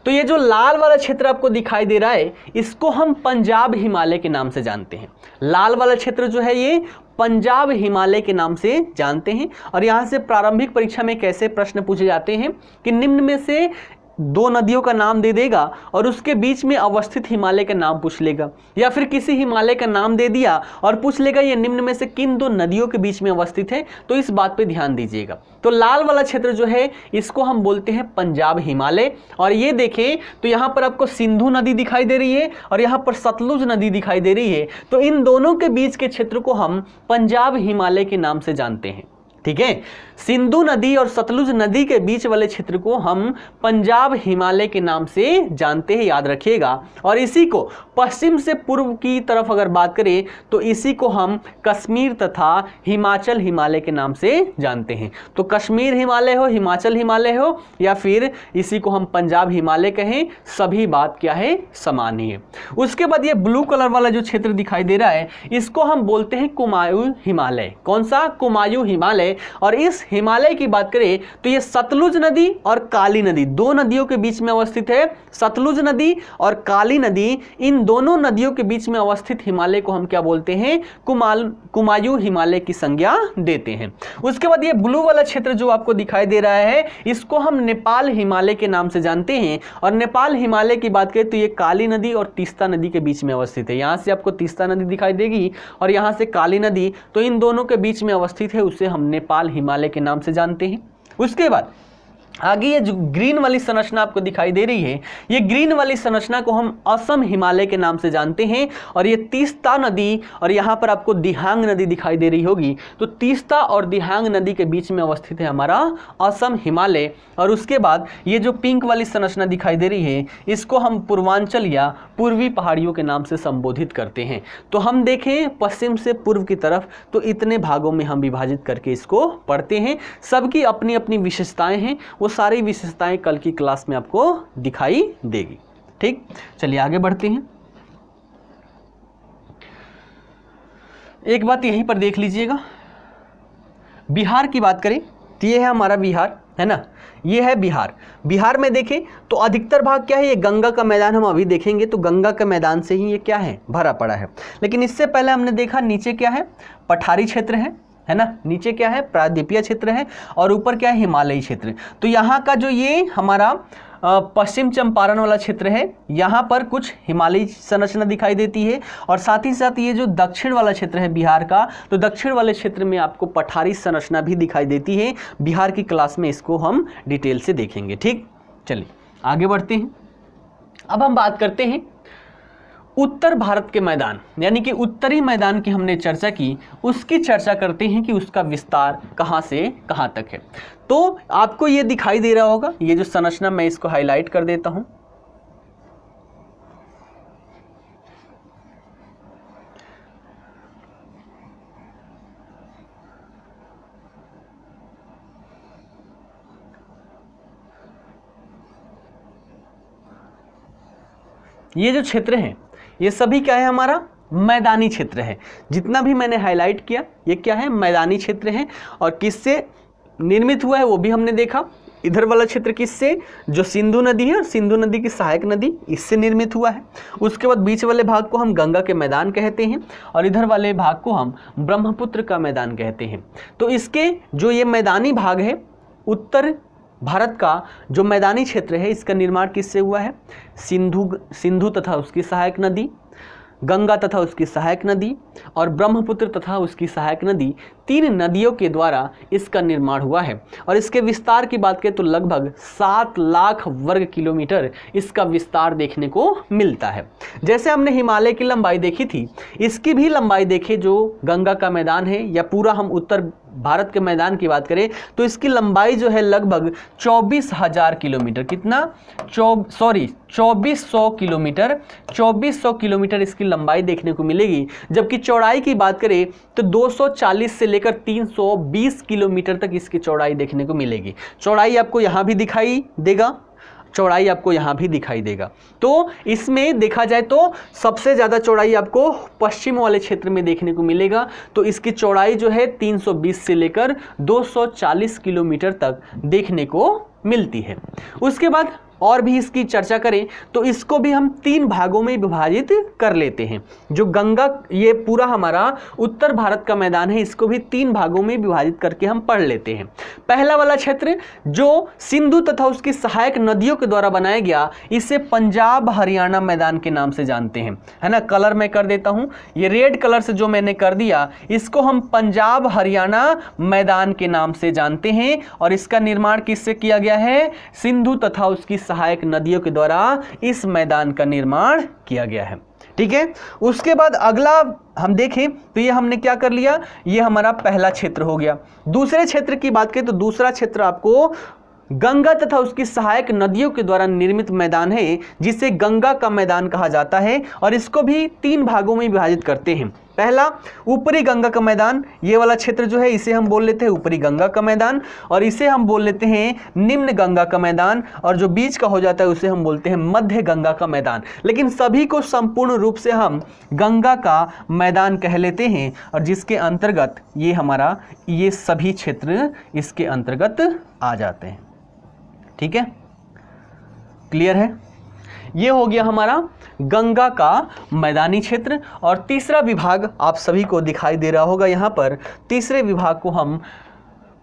तो ये जो लाल वाला क्षेत्र आपको दिखाई दे रहा है, इसको हम पंजाब हिमालय के नाम से जानते हैं। लाल वाला क्षेत्र जो है ये पंजाब हिमालय के नाम से जानते हैं। और यहां से प्रारंभिक परीक्षा में कैसे प्रश्न पूछे जाते हैं कि निम्न में से दो नदियों का नाम दे देगा और उसके बीच में अवस्थित हिमालय का नाम पूछ लेगा, या फिर किसी हिमालय का नाम दे दिया और पूछ लेगा ये निम्न में से किन दो नदियों के बीच में अवस्थित है। तो इस बात पे ध्यान दीजिएगा। तो लाल वाला क्षेत्र जो है इसको हम बोलते हैं पंजाब हिमालय। और ये देखें तो यहाँ पर आपको सिंधु नदी दिखाई दे रही है और यहाँ पर सतलुज नदी दिखाई दे रही है। तो इन दोनों के बीच के क्षेत्र को हम पंजाब हिमालय के नाम से जानते हैं। ठीक है, सिंधु नदी और सतलुज नदी के बीच वाले क्षेत्र को हम पंजाब हिमालय के नाम से जानते हैं, याद रखिएगा। और इसी को पश्चिम से पूर्व की तरफ अगर बात करें तो इसी को हम कश्मीर तथा हिमाचल हिमालय के नाम से जानते हैं। तो कश्मीर हिमालय हो, हिमाचल हिमालय हो, या फिर इसी को हम पंजाब हिमालय कहें, सभी बात क्या है, समान ही है। उसके बाद ये ब्लू कलर वाला जो क्षेत्र दिखाई दे रहा है इसको हम बोलते हैं कुमायूं हिमालय। कौन सा, कुमायूं हिमालय। और इस हिमालय की बात करें तो ये सतलुज नदी और काली नदी, दो नदियों के बीच में अवस्थित है। सतलुज नदी और काली नदी, इन दोनों नदियों के बीच में अवस्थित हिमालय को हम क्या बोलते हैं, कुमायूं हिमालय की संज्ञा देते हैं। उसके बाद ये ब्लू वाला क्षेत्र जो आपको दिखाई दे रहा है इसको हम नेपाल हिमालय के नाम से जानते हैं। और नेपाल हिमालय की बात करें तो ये काली नदी और तीस्ता नदी के बीच में अवस्थित है। यहां से आपको तीस्ता नदी दिखाई देगी और यहां से काली नदी, तो इन दोनों के बीच में अवस्थित है, उसे हम नेपाल हिमालय के नाम से जानते हैं। उसके बाद आगे ये जो ग्रीन वाली संरचना आपको दिखाई दे रही है, ये ग्रीन वाली संरचना को हम असम हिमालय के नाम से जानते हैं। और ये तीस्ता नदी और यहाँ पर आपको दिहांग नदी दिखाई दे रही होगी, तो तीस्ता और दिहांग नदी के बीच में अवस्थित है हमारा असम हिमालय। और उसके बाद ये जो पिंक वाली संरचना दिखाई दे रही है इसको हम पूर्वांचल या पूर्वी पहाड़ियों के नाम से संबोधित करते हैं। तो हम देखें पश्चिम से पूर्व की तरफ, तो इतने भागों में हम विभाजित करके इसको पढ़ते हैं। सबकी अपनी अपनी विशेषताएं हैं, वो सारी विशेषताएं कल की क्लास में आपको दिखाई देगी। ठीक, चलिए आगे बढ़ते हैं। एक बात यहीं पर देख लीजिएगा, बिहार की बात करें तो ये है हमारा बिहार, है ना, ये है बिहार। बिहार में देखें तो अधिकतर भाग क्या है, ये गंगा का मैदान, हम अभी देखेंगे तो गंगा के मैदान से ही ये क्या है, भरा पड़ा है। लेकिन इससे पहले हमने देखा नीचे क्या है, पठारी क्षेत्र है ना, नीचे क्या है, प्रायद्वीपीय क्षेत्र है, और ऊपर क्या है, हिमालयी क्षेत्र। तो यहाँ का जो ये हमारा पश्चिम चंपारण वाला क्षेत्र है, यहाँ पर कुछ हिमालयी संरचना दिखाई देती है। और साथ ही साथ ये जो दक्षिण वाला क्षेत्र है बिहार का, तो दक्षिण वाले क्षेत्र में आपको पठारी संरचना भी दिखाई देती है। बिहार की क्लास में इसको हम डिटेल से देखेंगे। ठीक, चलिए आगे बढ़ते हैं। अब हम बात करते हैं उत्तर भारत के मैदान, यानी कि उत्तरी मैदान की हमने चर्चा की, उसकी चर्चा करते हैं कि उसका विस्तार कहाँ से कहाँ तक है। तो आपको ये दिखाई दे रहा होगा, ये जो संरचना, मैं इसको हाईलाइट कर देता हूं। ये जो क्षेत्र है ये सभी क्या है, हमारा मैदानी क्षेत्र है। जितना भी मैंने हाईलाइट किया ये क्या है, मैदानी क्षेत्र है। और किससे निर्मित हुआ है वो भी हमने देखा। इधर वाला क्षेत्र किससे, जो सिंधु नदी है और सिंधु नदी की सहायक नदी, इससे निर्मित हुआ है। उसके बाद बीच वाले भाग को हम गंगा के मैदान कहते हैं और इधर वाले भाग को हम ब्रह्मपुत्र का मैदान कहते हैं। तो इसके जो ये मैदानी भाग है, उत्तर भारत का जो मैदानी क्षेत्र है, इसका निर्माण किससे हुआ है, सिंधु तथा उसकी सहायक नदी, गंगा तथा उसकी सहायक नदी और ब्रह्मपुत्र तथा उसकी सहायक नदी, 3 नदियों के द्वारा इसका निर्माण हुआ है। और इसके विस्तार की बात करें तो लगभग 7 लाख वर्ग किलोमीटर इसका विस्तार देखने को मिलता है। जैसे हमने हिमालय की लंबाई देखी थी, इसकी भी लंबाई देखें जो गंगा का मैदान है या पूरा हम उत्तर भारत के मैदान की बात करें तो इसकी लंबाई जो है लगभग 24,000 किलोमीटर, कितना 2400 किलोमीटर, 2400 किलोमीटर इसकी लंबाई देखने को मिलेगी। जबकि चौड़ाई की बात करें तो 240 से लेकर 320 किलोमीटर तक इसकी चौड़ाई देखने को मिलेगी। चौड़ाई आपको यहाँ भी दिखाई देगा, चौड़ाई आपको यहाँ भी दिखाई देगा। तो इसमें देखा जाए तो सबसे ज़्यादा चौड़ाई आपको पश्चिम वाले क्षेत्र में देखने को मिलेगा। तो इसकी चौड़ाई जो है 320 से लेकर 240 किलोमीटर तक देखने को मिलती है। उसके बाद और भी इसकी चर्चा करें तो इसको भी हम 3 भागों में विभाजित कर लेते हैं। जो गंगा, ये पूरा हमारा उत्तर भारत का मैदान है, इसको भी 3 भागों में विभाजित करके हम पढ़ लेते हैं। पहला वाला क्षेत्र जो सिंधु तथा उसकी सहायक नदियों के द्वारा बनाया गया, इसे पंजाब हरियाणा मैदान के नाम से जानते हैं, है ना। कलर मैं कर देता हूं, ये रेड कलर से जो मैंने कर दिया, इसको हम पंजाब हरियाणा मैदान के नाम से जानते हैं। और इसका निर्माण किससे किया गया है, सिंधु तथा उसकी सहायक नदियों के द्वारा इस मैदान का निर्माण किया गया है। ठीक है। उसके बाद अगला हम देखें तो ये हमने क्या कर लिया, ये हमारा पहला क्षेत्र हो गया। दूसरे क्षेत्र की बात करें तो दूसरा क्षेत्र आपको गंगा तथा उसकी सहायक नदियों के द्वारा निर्मित मैदान है, जिसे गंगा का मैदान कहा जाता है। और इसको भी 3 भागों में विभाजित करते हैं। पहला ऊपरी गंगा का मैदान, ये वाला क्षेत्र जो है इसे हम बोल लेते हैं ऊपरी गंगा का मैदान, और इसे हम बोल लेते हैं निम्न गंगा का मैदान, और जो बीच का हो जाता है उसे हम बोलते हैं मध्य गंगा का मैदान। लेकिन सभी को संपूर्ण रूप से हम गंगा का मैदान कह लेते हैं, और जिसके अंतर्गत ये हमारा ये सभी क्षेत्र इसके अंतर्गत आ जाते हैं। ठीक है, क्लियर है। ये हो गया हमारा गंगा का मैदानी क्षेत्र। और तीसरा विभाग आप सभी को दिखाई दे रहा होगा यहाँ पर, तीसरे विभाग को हम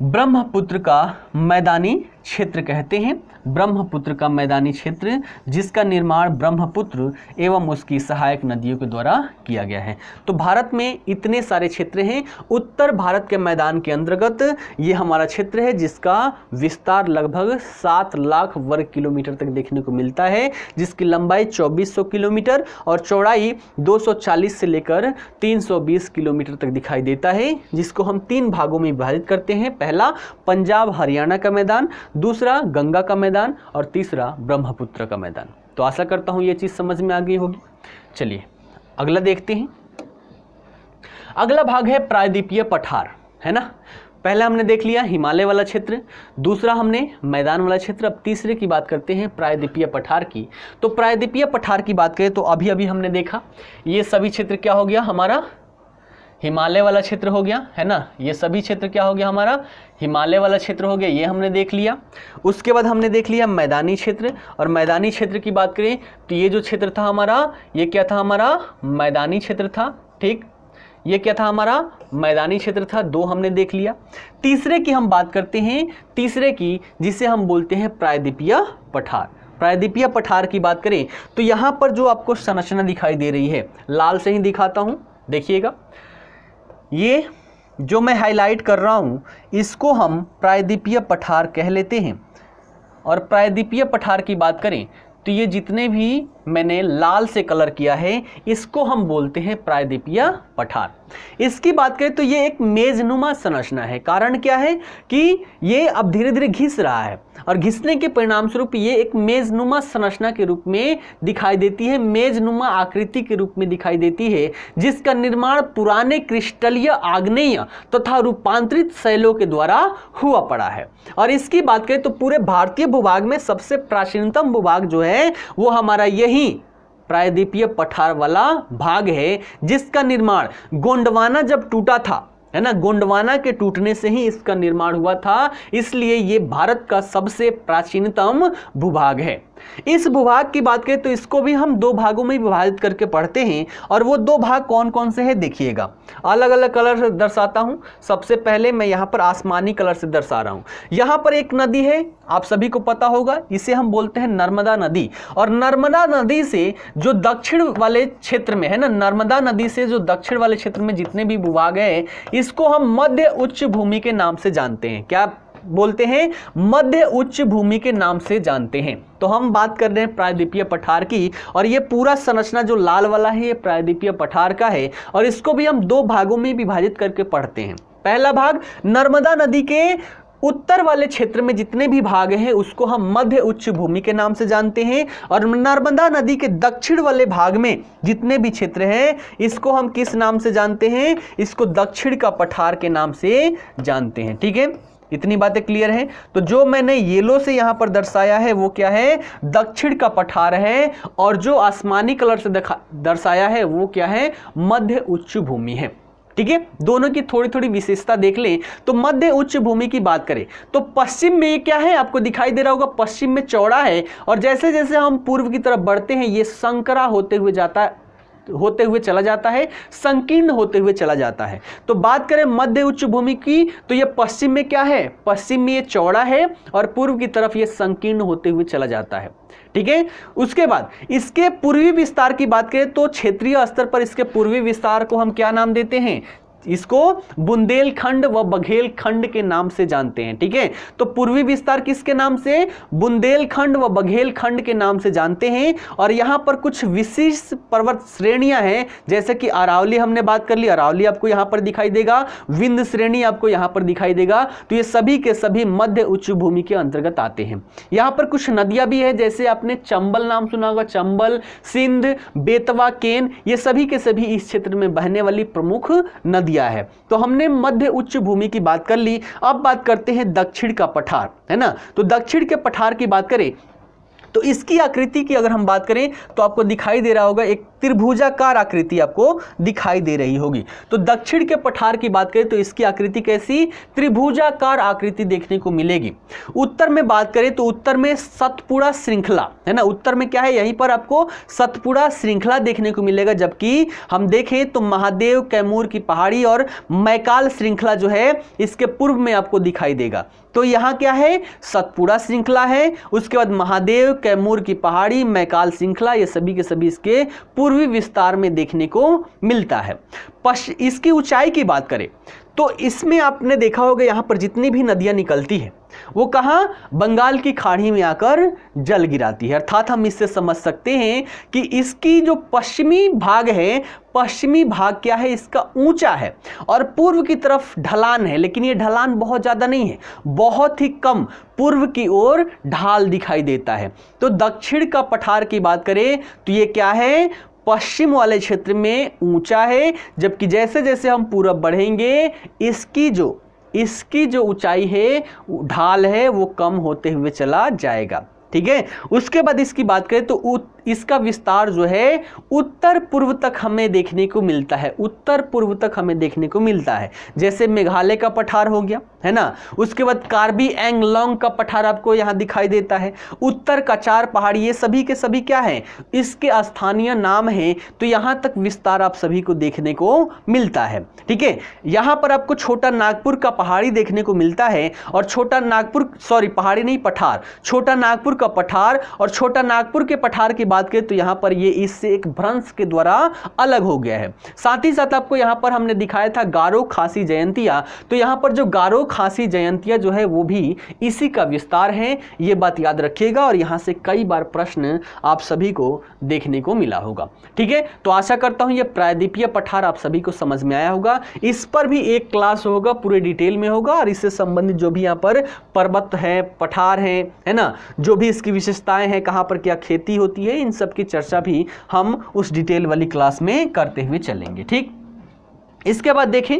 ब्रह्मपुत्र का मैदानी क्षेत्र कहते हैं। ब्रह्मपुत्र का मैदानी क्षेत्र जिसका निर्माण ब्रह्मपुत्र एवं उसकी सहायक नदियों के द्वारा किया गया है। तो भारत में इतने सारे क्षेत्र हैं। उत्तर भारत के मैदान के अंतर्गत ये हमारा क्षेत्र है, जिसका विस्तार लगभग 7 लाख वर्ग किलोमीटर तक देखने को मिलता है, जिसकी लंबाई 2400 किलोमीटर और चौड़ाई 240 से लेकर 320 किलोमीटर तक दिखाई देता है, जिसको हम 3 भागों में विभाजित करते हैं। पहला पंजाब हरियाणा का मैदान, दूसरा गंगा का मैदान और तीसरा ब्रह्मपुत्र का मैदान। तो आशा करता हूं ये चीज समझ में आ गई होगी। चलिए अगला देखते हैं। अगला भाग है प्रायद्वीपीय पठार, है ना। पहला हमने देख लिया हिमालय वाला क्षेत्र, दूसरा हमने मैदान वाला क्षेत्र। अब तीसरे की बात करते हैं प्रायद्वीपीय पठार की। तो प्रायद्वीपीय पठार की बात करें तो अभी अभी हमने देखा ये सभी क्षेत्र क्या हो गया, हमारा हिमालय वाला क्षेत्र हो गया, है ना। ये सभी क्षेत्र क्या हो गया, हमारा हिमालय वाला क्षेत्र हो गया, ये हमने देख लिया। उसके बाद हमने देख लिया मैदानी क्षेत्र, और मैदानी क्षेत्र की बात करें तो ये जो क्षेत्र था हमारा, ये क्या था, हमारा मैदानी क्षेत्र था। ठीक, ये क्या था, हमारा मैदानी क्षेत्र था। 2 हमने देख लिया। तीसरे की हम बात करते हैं, तीसरे की जिसे हम बोलते हैं प्रायद्वीपीय पठार। प्रायद्वीपीय पठार की बात करें तो यहाँ पर जो आपको संरचना दिखाई दे रही है, लाल से ही दिखाता हूँ, देखिएगा। ये जो मैं हाईलाइट कर रहा हूँ इसको हम प्रायद्वीपीय पठार कह लेते हैं। और प्रायद्वीपीय पठार की बात करें तो ये जितने भी मैंने लाल से कलर किया है इसको हम बोलते हैं प्रायद्वीपीय पठार। इसकी बात करें तो ये एक मेजनुमा संरचना है। कारण क्या है कि ये अब धीरे धीरे घिस रहा है, और घिसने के परिणाम स्वरूप ये एक मेजनुमा संरचना के रूप में दिखाई देती है, मेजनुमा आकृति के रूप में दिखाई देती है, जिसका निर्माण पुराने क्रिस्टलीय आग्नेय तथा रूपांतरित शैलों के द्वारा हुआ पड़ा है। और इसकी बात करें तो पूरे भारतीय भूभाग में सबसे प्राचीनतम भूभाग जो है वो हमारा यही प्रायद्वीपीय पठार वाला भाग है जिसका निर्माण गोंडवाना जब टूटा था, है ना, गोंडवाना के टूटने से ही इसका निर्माण हुआ था, इसलिए ये भारत का सबसे प्राचीनतम भूभाग है। इस भूभाग की बात करें तो इसको भी हम दो भागों में विभाजित करके पढ़ते हैं, और वो दो भाग कौन कौन से हैं देखिएगा। अलग अलग कलर से दर्शाता हूं। सबसे पहले मैं यहां पर आसमानी कलर से दर्शा रहा हूं। यहां पर एक नदी है, आप सभी को पता होगा, इसे हम बोलते हैं नर्मदा नदी। और नर्मदा नदी से जो दक्षिण वाले क्षेत्र में है ना, नर्मदा नदी से जो दक्षिण वाले क्षेत्र में जितने भी भूभाग हैं, इसको हम मध्य उच्च भूमि के नाम से जानते हैं। क्या बोलते हैं? मध्य उच्च भूमि के नाम से जानते हैं। तो हम बात कर रहे हैं प्रायद्वीपीय पठार की, और ये पूरा संरचना जो लाल वाला है ये प्रायद्वीपीय पठार का है, और इसको भी हम दो भागों में विभाजित करके पढ़ते हैं। पहला भाग नर्मदा नदी के उत्तर वाले क्षेत्र में जितने भी भाग हैं उसको हम मध्य उच्च भूमि के नाम से जानते हैं, और नर्मदा नदी के दक्षिण वाले भाग में जितने भी क्षेत्र हैं इसको हम किस नाम से जानते हैं? इसको दक्षिण का पठार के नाम से जानते हैं। ठीक है, इतनी बातें क्लियर हैं। तो जो मैंने येलो से यहां पर दर्शाया है वो क्या है? दक्षिण का पठार है, और जो आसमानी कलर से दर्शाया है वो क्या है? मध्य उच्च भूमि है। ठीक है, दोनों की थोड़ी थोड़ी विशेषता देख लें। तो मध्य उच्च भूमि की बात करें तो पश्चिम में क्या है? आपको दिखाई दे रहा होगा, पश्चिम में चौड़ा है, और जैसे जैसे हम पूर्व की तरफ बढ़ते हैं ये संकरा होते हुए चला जाता है, संकीर्ण होते हुए चला जाता है। तो बात करें मध्य उच्च भूमि की तो ये पश्चिम में क्या है? पश्चिम में ये चौड़ा है, और पूर्व की तरफ ये संकीर्ण होते हुए चला जाता है। ठीक है, उसके बाद इसके पूर्वी विस्तार की बात करें तो क्षेत्रीय स्तर पर इसके पूर्वी विस्तार को हम क्या नाम देते हैं? इसको बुंदेलखंड व बघेलखंड के नाम से जानते हैं। ठीक है, तो पूर्वी विस्तार किसके नाम से? बुंदेलखंड व बघेलखंड के नाम से जानते हैं। और यहां पर कुछ विशिष्ट पर्वत श्रेणियां हैं, जैसे कि अरावली हमने बात कर ली, अरावली आपको यहां पर दिखाई देगा, विंध्य श्रेणी आपको यहां पर दिखाई देगा। तो ये सभी के सभी मध्य उच्च भूमि के अंतर्गत आते हैं। यहां पर कुछ नदियां भी है, जैसे आपने चंबल नाम सुना होगा, चंबल, सिंध, बेतवा, केन, ये सभी के सभी इस क्षेत्र में बहने वाली प्रमुख नदियां है। तो हमने मध्य उच्च भूमि की बात कर ली। अब बात करते हैं दक्षिण का पठार, है ना। तो दक्षिण के पठार की बात करें तो इसकी आकृति की अगर हम बात करें तो आपको दिखाई दे रहा होगा, एक त्रिभुजाकार आकृति आपको दिखाई दे रही होगी। तो दक्षिण के पठार की बात करें तो इसकी आकृति कैसी? त्रिभुजाकार आकृति देखने को मिलेगी। उत्तर में बात करें तो उत्तर में सतपुड़ा श्रृंखला, है ना, उत्तर में क्या है? यहीं पर आपको सतपुड़ा श्रृंखला देखने को मिलेगा। जबकि हम देखें तो महादेव, कैमूर की पहाड़ी और मैकाल श्रृंखला जो है इसके पूर्व में आपको दिखाई देगा। तो यहाँ क्या है? सतपुड़ा श्रृंखला है, उसके बाद महादेव, कैमूर की पहाड़ी, मैकाल श्रृंखला, ये सभी के सभी इसके पूर्वी विस्तार में देखने को मिलता है। इसकी ऊंचाई की बात करें तो इसमें आपने देखा होगा यहाँ पर जितनी भी नदियां निकलती है वो कहाँ? बंगाल की खाड़ी में आकर जल गिराती है। अर्थात हम इससे समझ सकते हैं कि इसकी जो पश्चिमी भाग है, पश्चिमी भाग क्या है? इसका ऊंचा है, और पूर्व की तरफ ढलान है, लेकिन ये ढलान बहुत ज़्यादा नहीं है, बहुत ही कम पूर्व की ओर ढाल दिखाई देता है। तो दक्षिण का पठार की बात करें तो ये क्या है? पश्चिम वाले क्षेत्र में ऊंचा है, जबकि जैसे जैसे हम पूरब बढ़ेंगे इसकी जो ऊंचाई है, ढाल है, वो कम होते हुए चला जाएगा। ठीक है, उसके बाद इसकी बात करें तो इसका विस्तार जो है उत्तर पूर्व तक हमें देखने को मिलता है, उत्तर पूर्व तक हमें देखने को मिलता है। जैसे मेघालय का पठार हो गया, है ना, उसके बाद कार्बी एंगलोंग का पठार आपको यहाँ दिखाई देता है, उत्तर कचार पहाड़ी, ये सभी के सभी क्या है? इसके स्थानीय नाम हैं। तो यहाँ तक विस्तार आप सभी को देखने को मिलता है। ठीक है, यहाँ पर आपको छोटा नागपुर का पहाड़ी देखने को मिलता है, और छोटा नागपुर, सॉरी पहाड़ी नहीं, पठार, छोटा नागपुर का पठार, और छोटा नागपुर के पठार की बात करें तो यहां पर ये इससे एक भ्रंश के द्वारा अलग हो गया है। साथ ही साथ आपको यहां पर हमने दिखाया था गारो खासी जयंतिया, तो यहां पर जो गारो खासी जयंतिया जो है वो भी इसी का विस्तार है, ये बात याद रखिएगा। और यहां से कई बार प्रश्न आप सभी को देखने को मिला होगा। ठीक है, तो आशा करता हूं ये प्रायद्वीपीय पठार आप सभी को समझ में आया होगा। इस पर भी एक क्लास होगा, पूरे डिटेल में होगा, और इससे संबंधित जो भी यहाँ पर पर्वत है, पठार है ना, जो भी इसकी विशेषताएं हैं, कहां पर क्या खेती होती है, इन सब की चर्चा भी हम उस डिटेल वाली क्लास में करते हुए चलेंगे। ठीक, इसके बाद देखें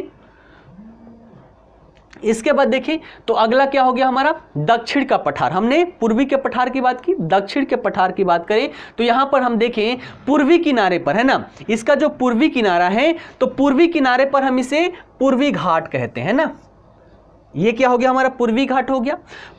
इसके बाद देखें तो अगला क्या हो गया हमारा दक्षिण का पठार। हमने पूर्वी के पठार की बात की, दक्षिण के पठार की बात करें तो यहां पर हम देखें पूर्वी किनारे पर है ना, इसका जो पूर्वी किनारा है तो पूर्वी किनारे पर हम इसे पूर्वी घाट कहते हैं ना, ये क्या हो गया हमारा पूर्वी घाट हो गया।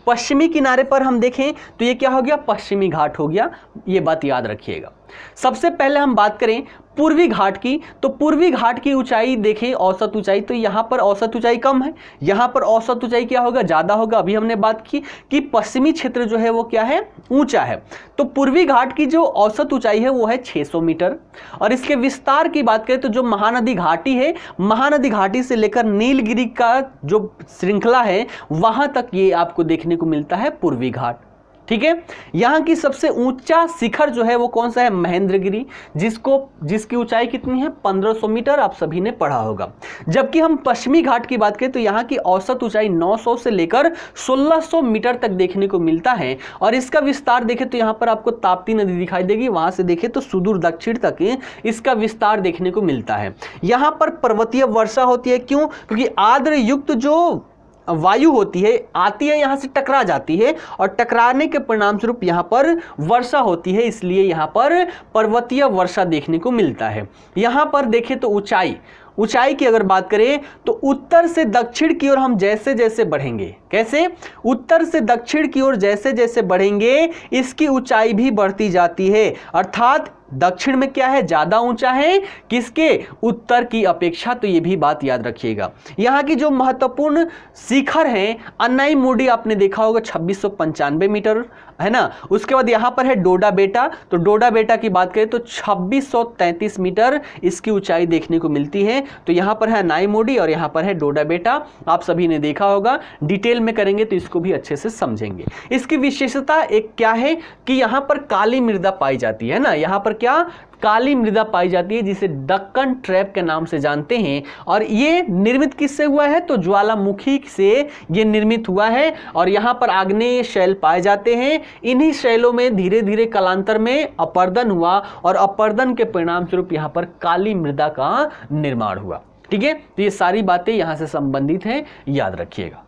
पश्चिमी किनारे पर हम देखें तो ये क्या हो गया पश्चिमी घाट हो गया, ये बात याद रखिएगा। सबसे पहले हम बात करें पूर्वी घाट की, तो पूर्वी घाट की ऊंचाई देखें औसत ऊंचाई, तो यहां पर औसत ऊंचाई कम है, यहां पर औसत ऊंचाई क्या होगा ज्यादा होगा। अभी हमने बात की कि पश्चिमी क्षेत्र जो है वो क्या है ऊंचा है, तो पूर्वी घाट की जो औसत ऊंचाई है वो है 600 मीटर। और इसके विस्तार की बात करें तो जो महानदी घाटी है, महानदी घाटी से लेकर नीलगिरी का जो श्रृंखला है वहां तक ये आपको देखने को मिलता है पूर्वी घाट। ठीक है, यहां की सबसे ऊंचा शिखर जो है वो कौन सा है महेंद्रगिरी, जिसकी ऊंचाई कितनी है 1500 मीटर, आप सभी ने पढ़ा होगा। जबकि हम पश्चिमी घाट की बात करें तो यहां की औसत ऊंचाई 900 से लेकर 1600 मीटर तक देखने को मिलता है। और इसका विस्तार देखें तो यहां पर आपको ताप्ती नदी दिखाई देगी, वहां से देखें तो सुदूर दक्षिण तक इसका विस्तार देखने को मिलता है। यहां पर पर्वतीय वर्षा होती है, क्यों? क्योंकि आर्द्र युक्त जो वायु होती है आती है यहां से टकरा जाती है और टकराने के परिणाम स्वरूप यहां पर वर्षा होती है, इसलिए यहां पर पर्वतीय वर्षा देखने को मिलता है। यहां पर देखें तो ऊंचाई की अगर बात करें तो उत्तर से दक्षिण की ओर हम जैसे जैसे बढ़ेंगे, कैसे उत्तर से दक्षिण की ओर जैसे जैसे बढ़ेंगे इसकी ऊंचाई भी बढ़ती जाती है, अर्थात दक्षिण में क्या है ज्यादा ऊंचा है किसके उत्तर की अपेक्षा, तो ये भी बात याद रखिएगा। यहां की जो महत्वपूर्ण शिखर है अन्नाईमुडी आपने देखा होगा 2695 मीटर है ना। उसके बाद यहां पर है डोडा बेटा, तो डोडा बेटा की बात करें तो 2633 मीटर इसकी ऊंचाई देखने को मिलती है। तो यहां पर है अन्नाईमुडी और यहां पर है डोडा बेटा, आप सभी ने देखा होगा, डिटेल में करेंगे तो इसको भी अच्छे से समझेंगे। इसकी विशेषता एक क्या है कि यहां पर काली मृदा पाई जाती है ना, यहां पर क्या काली मृदा पाई जाती है जिसे दक्कन ट्रैप के नाम से जानते हैं। और ये निर्मित किससे हुआ है तो ज्वालामुखी से ये निर्मित हुआ है और यहाँ पर आग्नेय शैल पाए जाते हैं। इन्हीं शैलों में धीरे धीरे कालांतर में अपर्दन हुआ और अपर्दन के परिणाम स्वरूप यहाँ पर काली मृदा का निर्माण हुआ। ठीक है, तो ये सारी बातें यहाँ से संबंधित हैं, याद रखिएगा।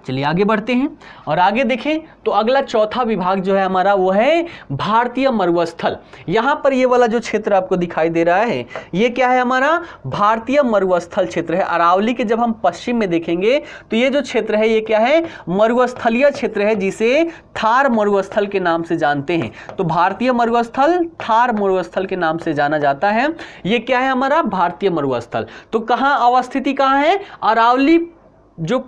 चलिए आगे बढ़ते हैं और आगे देखें तो अगला चौथा विभाग जो है हमारा वो है भारतीय मरुस्थल। यहां पर ये वाला जो क्षेत्र आपको दिखाई दे रहा है ये क्या है हमारा भारतीय मरुस्थल क्षेत्र है। अरावली के जब हम पश्चिम में देखेंगे तो ये जो क्षेत्र है ये क्या है मरुस्थलीय क्षेत्र है जिसे थार मरुस्थल के नाम से जानते हैं। तो भारतीय मरुस्थल थार मरुस्थल के नाम से जाना जाता है। ये क्या है हमारा भारतीय मरुस्थल। तो कहां अवस्थिति कहां है अरावली जो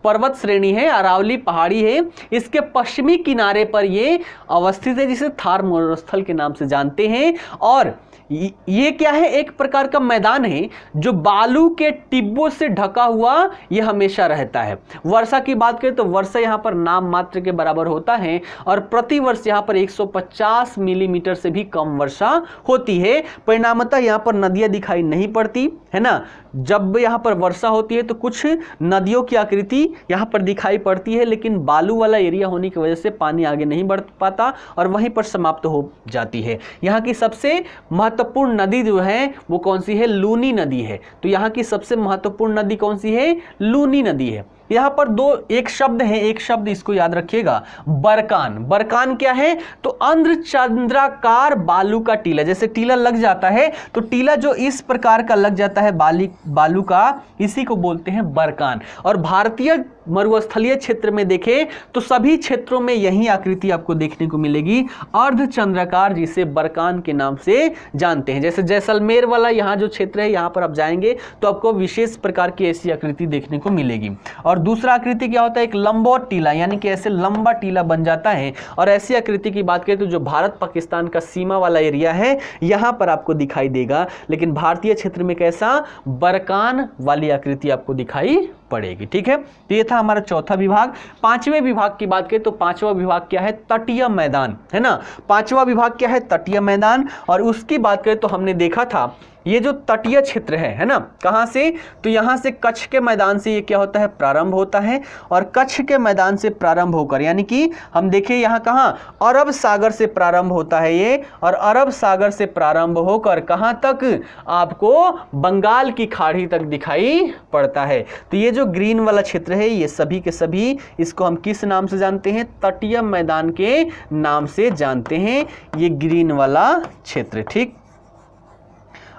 पर्वत श्रेणी है अरावली पहाड़ी है इसके पश्चिमी किनारे पर ये अवस्थित है जिसे थार मरुस्थल के नाम से जानते हैं। और ये क्या है एक प्रकार का मैदान है जो बालू के टिब्बों से ढका हुआ ये हमेशा रहता है। वर्षा की बात करें तो वर्षा यहाँ पर नाम मात्र के बराबर होता है और प्रति वर्ष यहाँ पर 150 मिलीमीटर से भी कम वर्षा होती है। परिणामतः यहाँ पर नदियाँ दिखाई नहीं पड़ती है ना। जब यहाँ पर वर्षा होती है तो कुछ नदियों की आकृति यहाँ पर दिखाई पड़ती है लेकिन बालू वाला एरिया होने की वजह से पानी आगे नहीं बढ़ पाता और वहीं पर समाप्त हो जाती है। यहाँ की सबसे महत्वपूर्ण नदी जो है वो कौन सी है लूनी नदी है। तो यहाँ की सबसे महत्वपूर्ण नदी कौन सी है लूनी नदी है। यहाँ पर एक शब्द है, एक शब्द इसको याद रखिएगा बरकान। बरकान क्या है तो अर्धचंद्राकार बालू का टीला, जैसे टीला लग जाता है तो टीला जो इस प्रकार का लग जाता है बालू का, इसी को बोलते हैं बरकान। और भारतीय मरुस्थलीय क्षेत्र में देखें तो सभी क्षेत्रों में यही आकृति आपको देखने को मिलेगी अर्धचंद्राकार, जिसे बरकान के नाम से जानते हैं। जैसे जैसलमेर वाला यहाँ जो क्षेत्र है यहाँ पर आप जाएंगे तो आपको विशेष प्रकार की ऐसी आकृति देखने को मिलेगी। और दूसरा आकृति क्या होता है एक लंबोट टीला, यानी कि ऐसे लंबा टीला बन जाता है। और ऐसी आकृति की बात करें तो जो भारत पाकिस्तान का सीमा वाला एरिया है यहाँ पर आपको दिखाई देगा, लेकिन भारतीय क्षेत्र में कैसा बरकान वाली आकृति आपको दिखाई पड़ेगी। ठीक है, तो ये था हमारा चौथा विभाग। पांचवें विभाग की बात करें तो पांचवा विभाग क्या है तटीय मैदान है ना। पांचवा विभाग क्या है तटीय मैदान। और उसकी बात करें तो हमने देखा था ये जो तटीय क्षेत्र है ना, कहाँ से, तो यहाँ से कच्छ के मैदान से ये क्या होता है, प्रारंभ होता है, और कच्छ के मैदान से प्रारंभ होकर, यानी कि हम देखें यहाँ कहाँ, अरब सागर से प्रारंभ होता है ये, और अरब सागर से प्रारंभ होकर कहाँ तक, आपको बंगाल की खाड़ी तक दिखाई पड़ता है। तो ये जो ग्रीन वाला क्षेत्र है, ये सभी के सभी, इसको हम किस नाम से जानते हैं, तटीय मैदान के नाम से जानते हैं, ये ग्रीन वाला क्षेत्र। ठीक,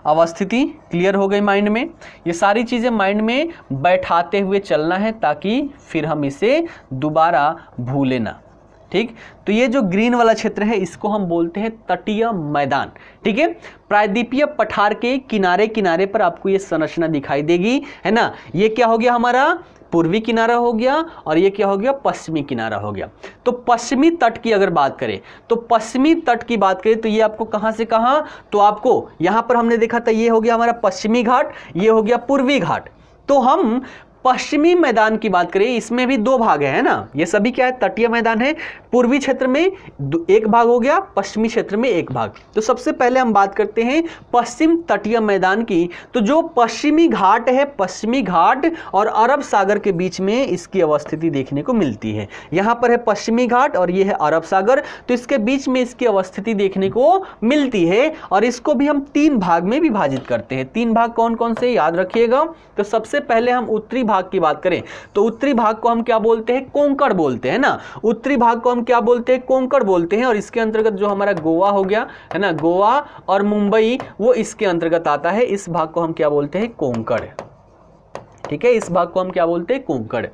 अवस्थिति क्लियर हो गई माइंड में। ये सारी चीजें माइंड में बैठाते हुए चलना है ताकि फिर हम इसे दोबारा भूलें ना। ठीक, तो ये जो ग्रीन वाला क्षेत्र है इसको हम बोलते हैं तटीय मैदान। ठीक है, प्रायद्वीपीय पठार के किनारे किनारे पर आपको ये संरचना दिखाई देगी, है ना। ये क्या हो गया, हमारा पूर्वी किनारा हो गया, और ये क्या हो गया, पश्चिमी किनारा हो गया। तो पश्चिमी तट की अगर बात करें, तो पश्चिमी तट की बात करें तो ये आपको कहां से कहां, तो आपको यहां पर हमने देखा था ये हो गया हमारा पश्चिमी घाट, ये हो गया पूर्वी घाट। तो हम पश्चिमी मैदान की बात करें, इसमें भी दो भाग है ना, ये सभी क्या है, तटीय मैदान है। पूर्वी क्षेत्र में एक भाग हो गया, पश्चिमी क्षेत्र में एक भाग। तो सबसे पहले हम बात करते हैं पश्चिम तटीय मैदान की। तो जो पश्चिमी घाट है, पश्चिमी घाट और अरब सागर के बीच में इसकी अवस्थिति देखने को मिलती है। यहाँ पर है पश्चिमी घाट और ये है अरब सागर, तो इसके बीच में इसकी अवस्थिति देखने को मिलती है। और इसको भी हम तीन भाग में विभाजित करते हैं। तीन भाग कौन कौन से, याद रखिएगा। तो सबसे पहले हम उत्तरी भाग की बात करें तो उत्तरी भाग को हम क्या बोलते हैं, कोंकण बोलते हैं ना। उत्तरी भाग को हम क्या बोलते हैं, कोंकण बोलते हैं। और इसके अंतर्गत जो हमारा गोवा हो गया, है ना, गोवा और मुंबई, वो इसके अंतर्गत आता है। इस भाग को हम क्या बोलते हैं, कोंकण। ठीक है, इस भाग को हम क्या बोलते हैं, कोंकण।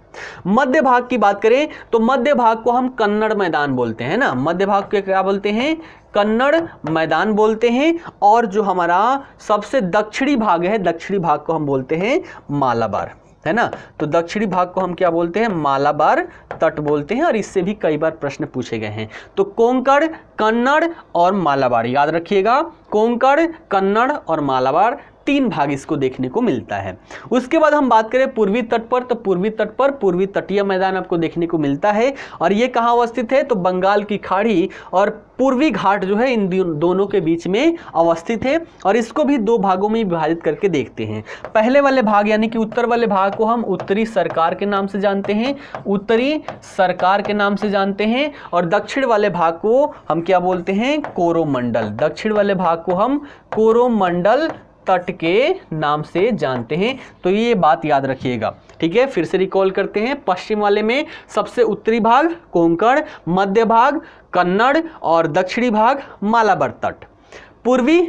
मध्य भाग की बात करें तो मध्य भाग को हम कन्नड़ मैदान बोलते हैं ना। मध्य भाग को क्या बोलते हैं, कन्नड़ मैदान बोलते हैं। और जो हमारा सबसे दक्षिणी भाग है, दक्षिणी भाग को हम बोलते हैं मालाबार, है ना। तो दक्षिणी भाग को हम क्या बोलते हैं, मालाबार तट बोलते हैं। और इससे भी कई बार प्रश्न पूछे गए हैं। तो कोंकण, कन्नड़ और मालाबार, याद रखिएगा, कोंकण, कन्नड़ और मालाबार, तीन भाग इसको देखने को मिलता है। उसके बाद हम बात करें पूर्वी तट पर, तो पूर्वी तट पर पूर्वी तटीय मैदान आपको देखने को मिलता है। और ये कहाँ अवस्थित है, तो बंगाल की खाड़ी और पूर्वी घाट जो है इन दोनों के बीच में अवस्थित है। और इसको भी दो भागों में विभाजित करके देखते हैं। पहले वाले भाग यानी कि उत्तर वाले भाग को हम उत्तरी सरकार के नाम से जानते हैं, उत्तरी सरकार के नाम से जानते हैं। और दक्षिण वाले भाग को हम क्या बोलते हैं, कोरोमंडल। दक्षिण वाले भाग को हम कोरोमंडल तट के नाम से जानते हैं। तो ये बात याद रखिएगा। ठीक है, फिर से रिकॉल करते हैं। पश्चिम वाले में सबसे उत्तरी भाग कोंकण, मध्य भाग कन्नड़ और दक्षिणी भाग मालाबार तट। पूर्वी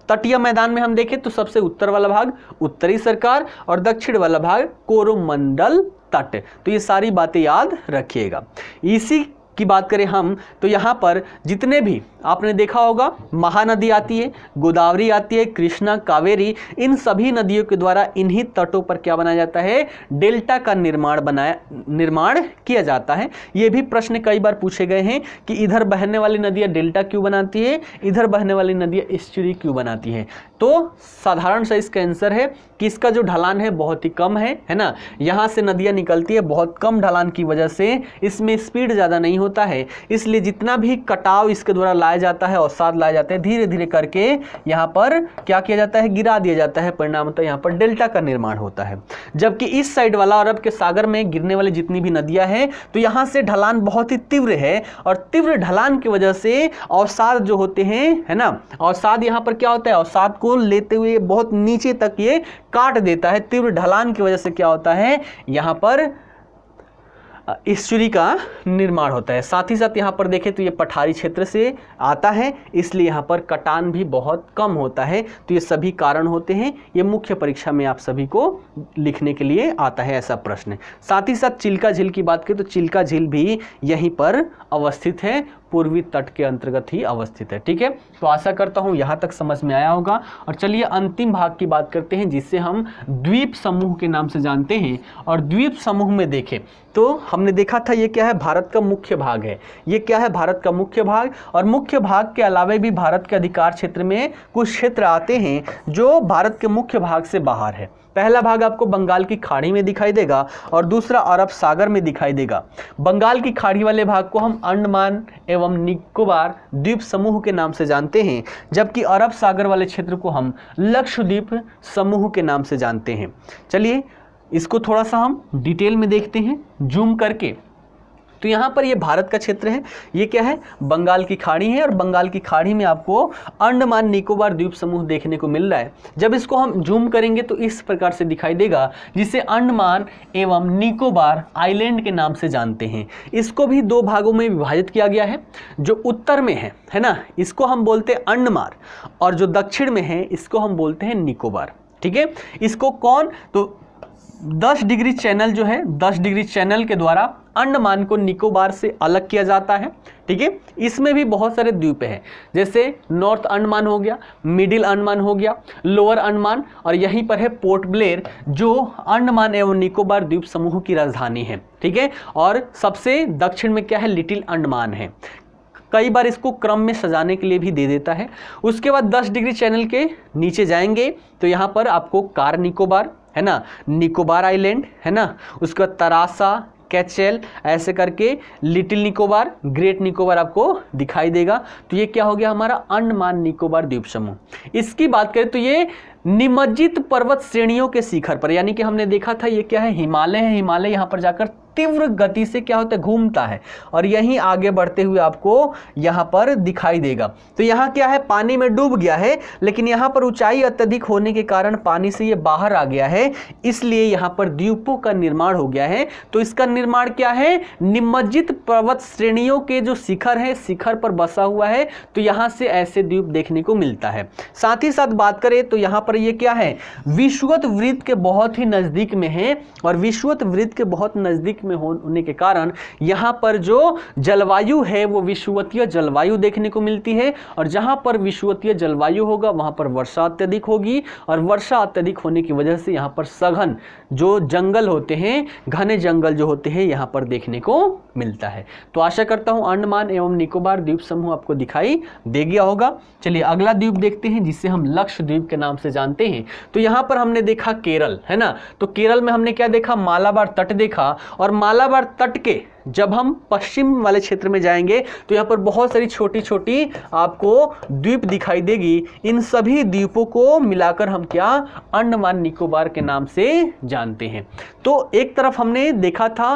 तटीय मैदान में हम देखें तो सबसे उत्तर वाला भाग उत्तरी सरकार और दक्षिण वाला भाग कोरोमंडल तट। तो ये सारी बातें याद रखिएगा। इसी की बात करें हम तो यहाँ पर जितने भी आपने देखा होगा महानदी आती है, गोदावरी आती है, कृष्णा, कावेरी, इन सभी नदियों के द्वारा इन्हीं तटों पर क्या बनाया जाता है, डेल्टा का निर्माण किया जाता है। ये भी प्रश्न कई बार पूछे गए हैं कि इधर बहने वाली नदियाँ डेल्टा क्यों बनाती है, इधर बहने वाली नदियाँ एस्चुरी क्यों बनाती है। तो साधारण सा इसका आंसर है कि इसका जो ढलान है बहुत ही कम है ना। यहाँ से नदियाँ निकलती है, बहुत कम ढलान की वजह से इसमें स्पीड ज़्यादा नहीं होता है, इसलिए जितना भी कटाव इसके द्वारा लाया जाता है, अवसाद लाए जाते हैं, धीरे धीरे करके यहाँ पर क्या किया जाता है, गिरा दिया जाता है। परिणामतः यहाँ पर डेल्टा का निर्माण होता है। जबकि इस साइड वाला अरब के सागर में गिरने वाली जितनी भी नदियां हैं तो यहाँ से ढलान बहुत ही तीव्र है और तीव्र ढलान की वजह से अवसाद जो होते हैं, है ना, अवसाद यहाँ पर क्या होता है, अवसाद को लेते हुए बहुत नीचे तक ये काट देता है। तीव्र ढलान की वजह से क्या होता है, यहाँ पर एस्चुरी का निर्माण होता है। साथ ही साथ यहाँ पर देखें तो ये पठारी क्षेत्र से आता है, इसलिए यहाँ पर कटान भी बहुत कम होता है। तो ये सभी कारण होते हैं। ये मुख्य परीक्षा में आप सभी को लिखने के लिए आता है ऐसा प्रश्न। साथ ही साथ चिल्का झील की बात करें तो चिल्का झील भी यहीं पर अवस्थित है, पूर्वी तट के अंतर्गत ही अवस्थित है। ठीक है, तो आशा करता हूँ यहाँ तक समझ में आया होगा। और चलिए अंतिम भाग की बात करते हैं जिससे हम द्वीप समूह के नाम से जानते हैं। और द्वीप समूह में देखें तो हमने देखा था ये क्या है, भारत का मुख्य भाग है। ये क्या है, भारत का मुख्य भाग। और मुख्य भाग के अलावा भी भारत के अधिकार क्षेत्र में कुछ क्षेत्र आते हैं जो भारत के मुख्य भाग से बाहर है। पहला भाग आपको बंगाल की खाड़ी में दिखाई देगा और दूसरा अरब सागर में दिखाई देगा। बंगाल की खाड़ी वाले भाग को हम अंडमान एवं निकोबार द्वीप समूह के नाम से जानते हैं, जबकि अरब सागर वाले क्षेत्र को हम लक्षद्वीप समूह के नाम से जानते हैं। चलिए इसको थोड़ा सा हम डिटेल में देखते हैं जूम करके। तो यहाँ पर ये भारत का क्षेत्र है, ये क्या है, बंगाल की खाड़ी है, और बंगाल की खाड़ी में आपको अंडमान निकोबार द्वीप समूह देखने को मिल रहा है। जब इसको हम जूम करेंगे तो इस प्रकार से दिखाई देगा, जिसे अंडमान एवं निकोबार आइलैंड के नाम से जानते हैं। इसको भी दो भागों में विभाजित किया गया है। जो उत्तर में है ना, इसको हम बोलते हैं अंडमान, और जो दक्षिण में है इसको हम बोलते हैं निकोबार। ठीक है, इसको कौन, तो 10 डिग्री चैनल जो है, 10 डिग्री चैनल के द्वारा अंडमान को निकोबार से अलग किया जाता है। ठीक है, इसमें भी बहुत सारे द्वीप हैं, जैसे नॉर्थ अंडमान हो गया, मिडिल अंडमान हो गया, लोअर अंडमान, और यहीं पर है पोर्ट ब्लेयर जो अंडमान एवं निकोबार द्वीप समूह की राजधानी है। ठीक है, और सबसे दक्षिण में क्या है, लिटिल अंडमान है। कई बार इसको क्रम में सजाने के लिए भी दे देता है। उसके बाद 10 डिग्री चैनल के नीचे जाएंगे तो यहाँ पर आपको कार निकोबार है ना, निकोबार आइलैंड है ना, उसके बाद तरासा, कैचेल, ऐसे करके लिटिल निकोबार, ग्रेट निकोबार आपको दिखाई देगा। तो ये क्या हो गया, हमारा अंडमान निकोबार द्वीप समूह। इसकी बात करें तो ये निमज्जित पर्वत श्रेणियों के शिखर पर, यानी कि हमने देखा था ये क्या है, हिमालय है। हिमालय यहाँ पर जाकर तीव्र गति से क्या होता है, घूमता है, और यहीं आगे बढ़ते हुए आपको यहाँ पर दिखाई देगा। तो यहाँ क्या है, पानी में डूब गया है, लेकिन यहाँ पर ऊंचाई अत्यधिक होने के कारण पानी से ये बाहर आ गया है, इसलिए यहाँ पर द्वीपों का निर्माण हो गया है। तो इसका निर्माण क्या है, निमज्जित पर्वत श्रेणियों के जो शिखर है, शिखर पर बसा हुआ है। तो यहाँ से ऐसे द्वीप देखने को मिलता है। साथ ही साथ बात करें तो यहाँ पर ये क्या है, विषुवत वृत्त के बहुत ही नजदीक में है, और विषुवत वृत्त के बहुत नजदीक में होने के कारण यहां पर जो जलवायु है वो विषुवतीय जलवायु देखने को मिलती है। और जहां पर विषुवतीय जलवायु होगा वहां पर वर्षा अत्यधिक होगी, और वर्षा अत्यधिक होने की वजह से यहां पर सघन जो जंगल होते हैं, घने जंगल जो होते हैं, यहां पर देखने को मिलता है। तो आशा करता हूं अंडमान एवं निकोबार द्वीप समूह आपको दिखाई दे गया होगा। चलिए अगला द्वीप देखते हैं, जिसे हम लक्षद्वीप के नाम से जानते हैं। तो यहां पर हमने देखा केरल है ना, तो केरल में हमने क्या देखा, मालाबार तट देखा, और मालाबार तट के जब हम पश्चिम वाले क्षेत्र में जाएंगे तो यहाँ पर बहुत सारी छोटी छोटी आपको द्वीप दिखाई देगी। इन सभी द्वीपों को मिलाकर हम क्या, अंडमान निकोबार के नाम से जानते हैं। तो एक तरफ हमने देखा था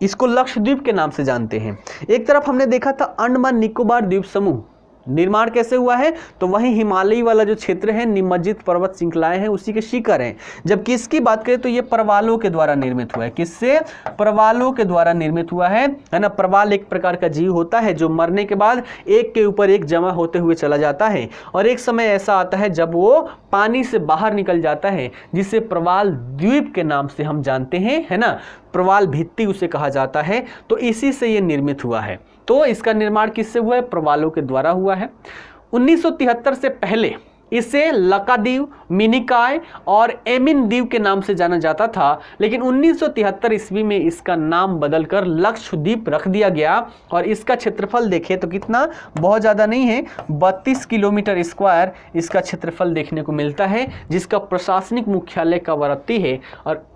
इसको लक्षद्वीप के नाम से जानते हैं। एक तरफ हमने देखा था अंडमान निकोबार द्वीप समूह निर्माण कैसे हुआ है, तो वहीं हिमालयी वाला जो क्षेत्र है, निमज्जित पर्वत श्रृंखलाएं हैं, उसी के शिखर हैं। जबकि इसकी बात करें तो ये प्रवालों के द्वारा निर्मित हुआ है। किससे, प्रवालों के द्वारा निर्मित हुआ है ना। प्रवाल एक प्रकार का जीव होता है जो मरने के बाद एक के ऊपर एक जमा होते हुए चला जाता है, और एक समय ऐसा आता है जब वो पानी से बाहर निकल जाता है, जिसे प्रवाल द्वीप के नाम से हम जानते हैं, है ना। प्रवाल भित्ति उसे कहा जाता है। तो इसी से ये निर्मित हुआ है। तो इसका निर्माण किससे हुआ है, प्रवालों के द्वारा हुआ है। 1973 से पहले इसे लकाद्वीप, मिनिकॉय और एमिन द्वीप के नाम से जाना जाता था, लेकिन 1973 ईस्वी में इसका नाम बदलकर लक्षद्वीप रख दिया गया। और इसका क्षेत्रफल देखें तो कितना, बहुत ज़्यादा नहीं है, 32 किलोमीटर स्क्वायर इसका क्षेत्रफल देखने को मिलता है, जिसका प्रशासनिक मुख्यालय कवरत्ती है। और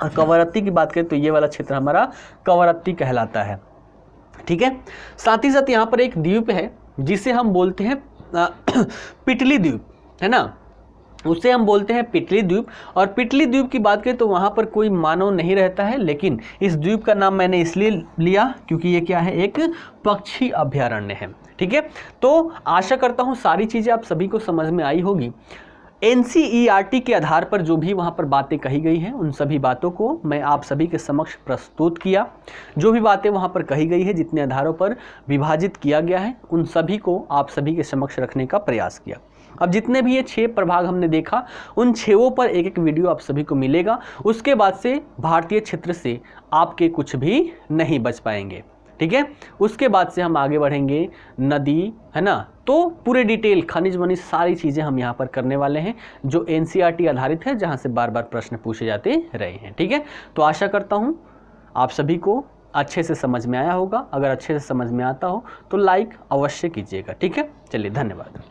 कवरत्ती की बात करें तो ये वाला क्षेत्र हमारा कवरत्ती कहलाता है। ठीक है, साथ ही साथ यहाँ पर एक द्वीप है जिसे हम बोलते हैं पिटली द्वीप, है ना, उसे हम बोलते हैं पिटली द्वीप। और पिटली द्वीप की बात करें तो वहाँ पर कोई मानव नहीं रहता है, लेकिन इस द्वीप का नाम मैंने इसलिए लिया क्योंकि ये क्या है, एक पक्षी अभयारण्य है। ठीक है, तो आशा करता हूँ सारी चीज़ें आप सभी को समझ में आई होगी। NCERT के आधार पर जो भी वहाँ पर बातें कही गई हैं, उन सभी बातों को मैं आप सभी के समक्ष प्रस्तुत किया। जो भी बातें वहाँ पर कही गई है, जितने आधारों पर विभाजित किया गया है, उन सभी को आप सभी के समक्ष रखने का प्रयास किया। अब जितने भी ये 6 प्रभाग हमने देखा, उन 6 पर एक एक वीडियो आप सभी को मिलेगा। उसके बाद से भारतीय क्षेत्र से आपके कुछ भी नहीं बच पाएंगे। ठीक है, उसके बाद से हम आगे बढ़ेंगे, नदी, है ना। तो पूरे डिटेल खनिज वनिज सारी चीज़ें हम यहाँ पर करने वाले हैं, जो NCERT आधारित है, जहाँ से बार बार प्रश्न पूछे जाते रहे हैं। ठीक है, तो आशा करता हूँ आप सभी को अच्छे से समझ में आया होगा। अगर अच्छे से समझ में आता हो तो लाइक अवश्य कीजिएगा। ठीक है, चलिए धन्यवाद।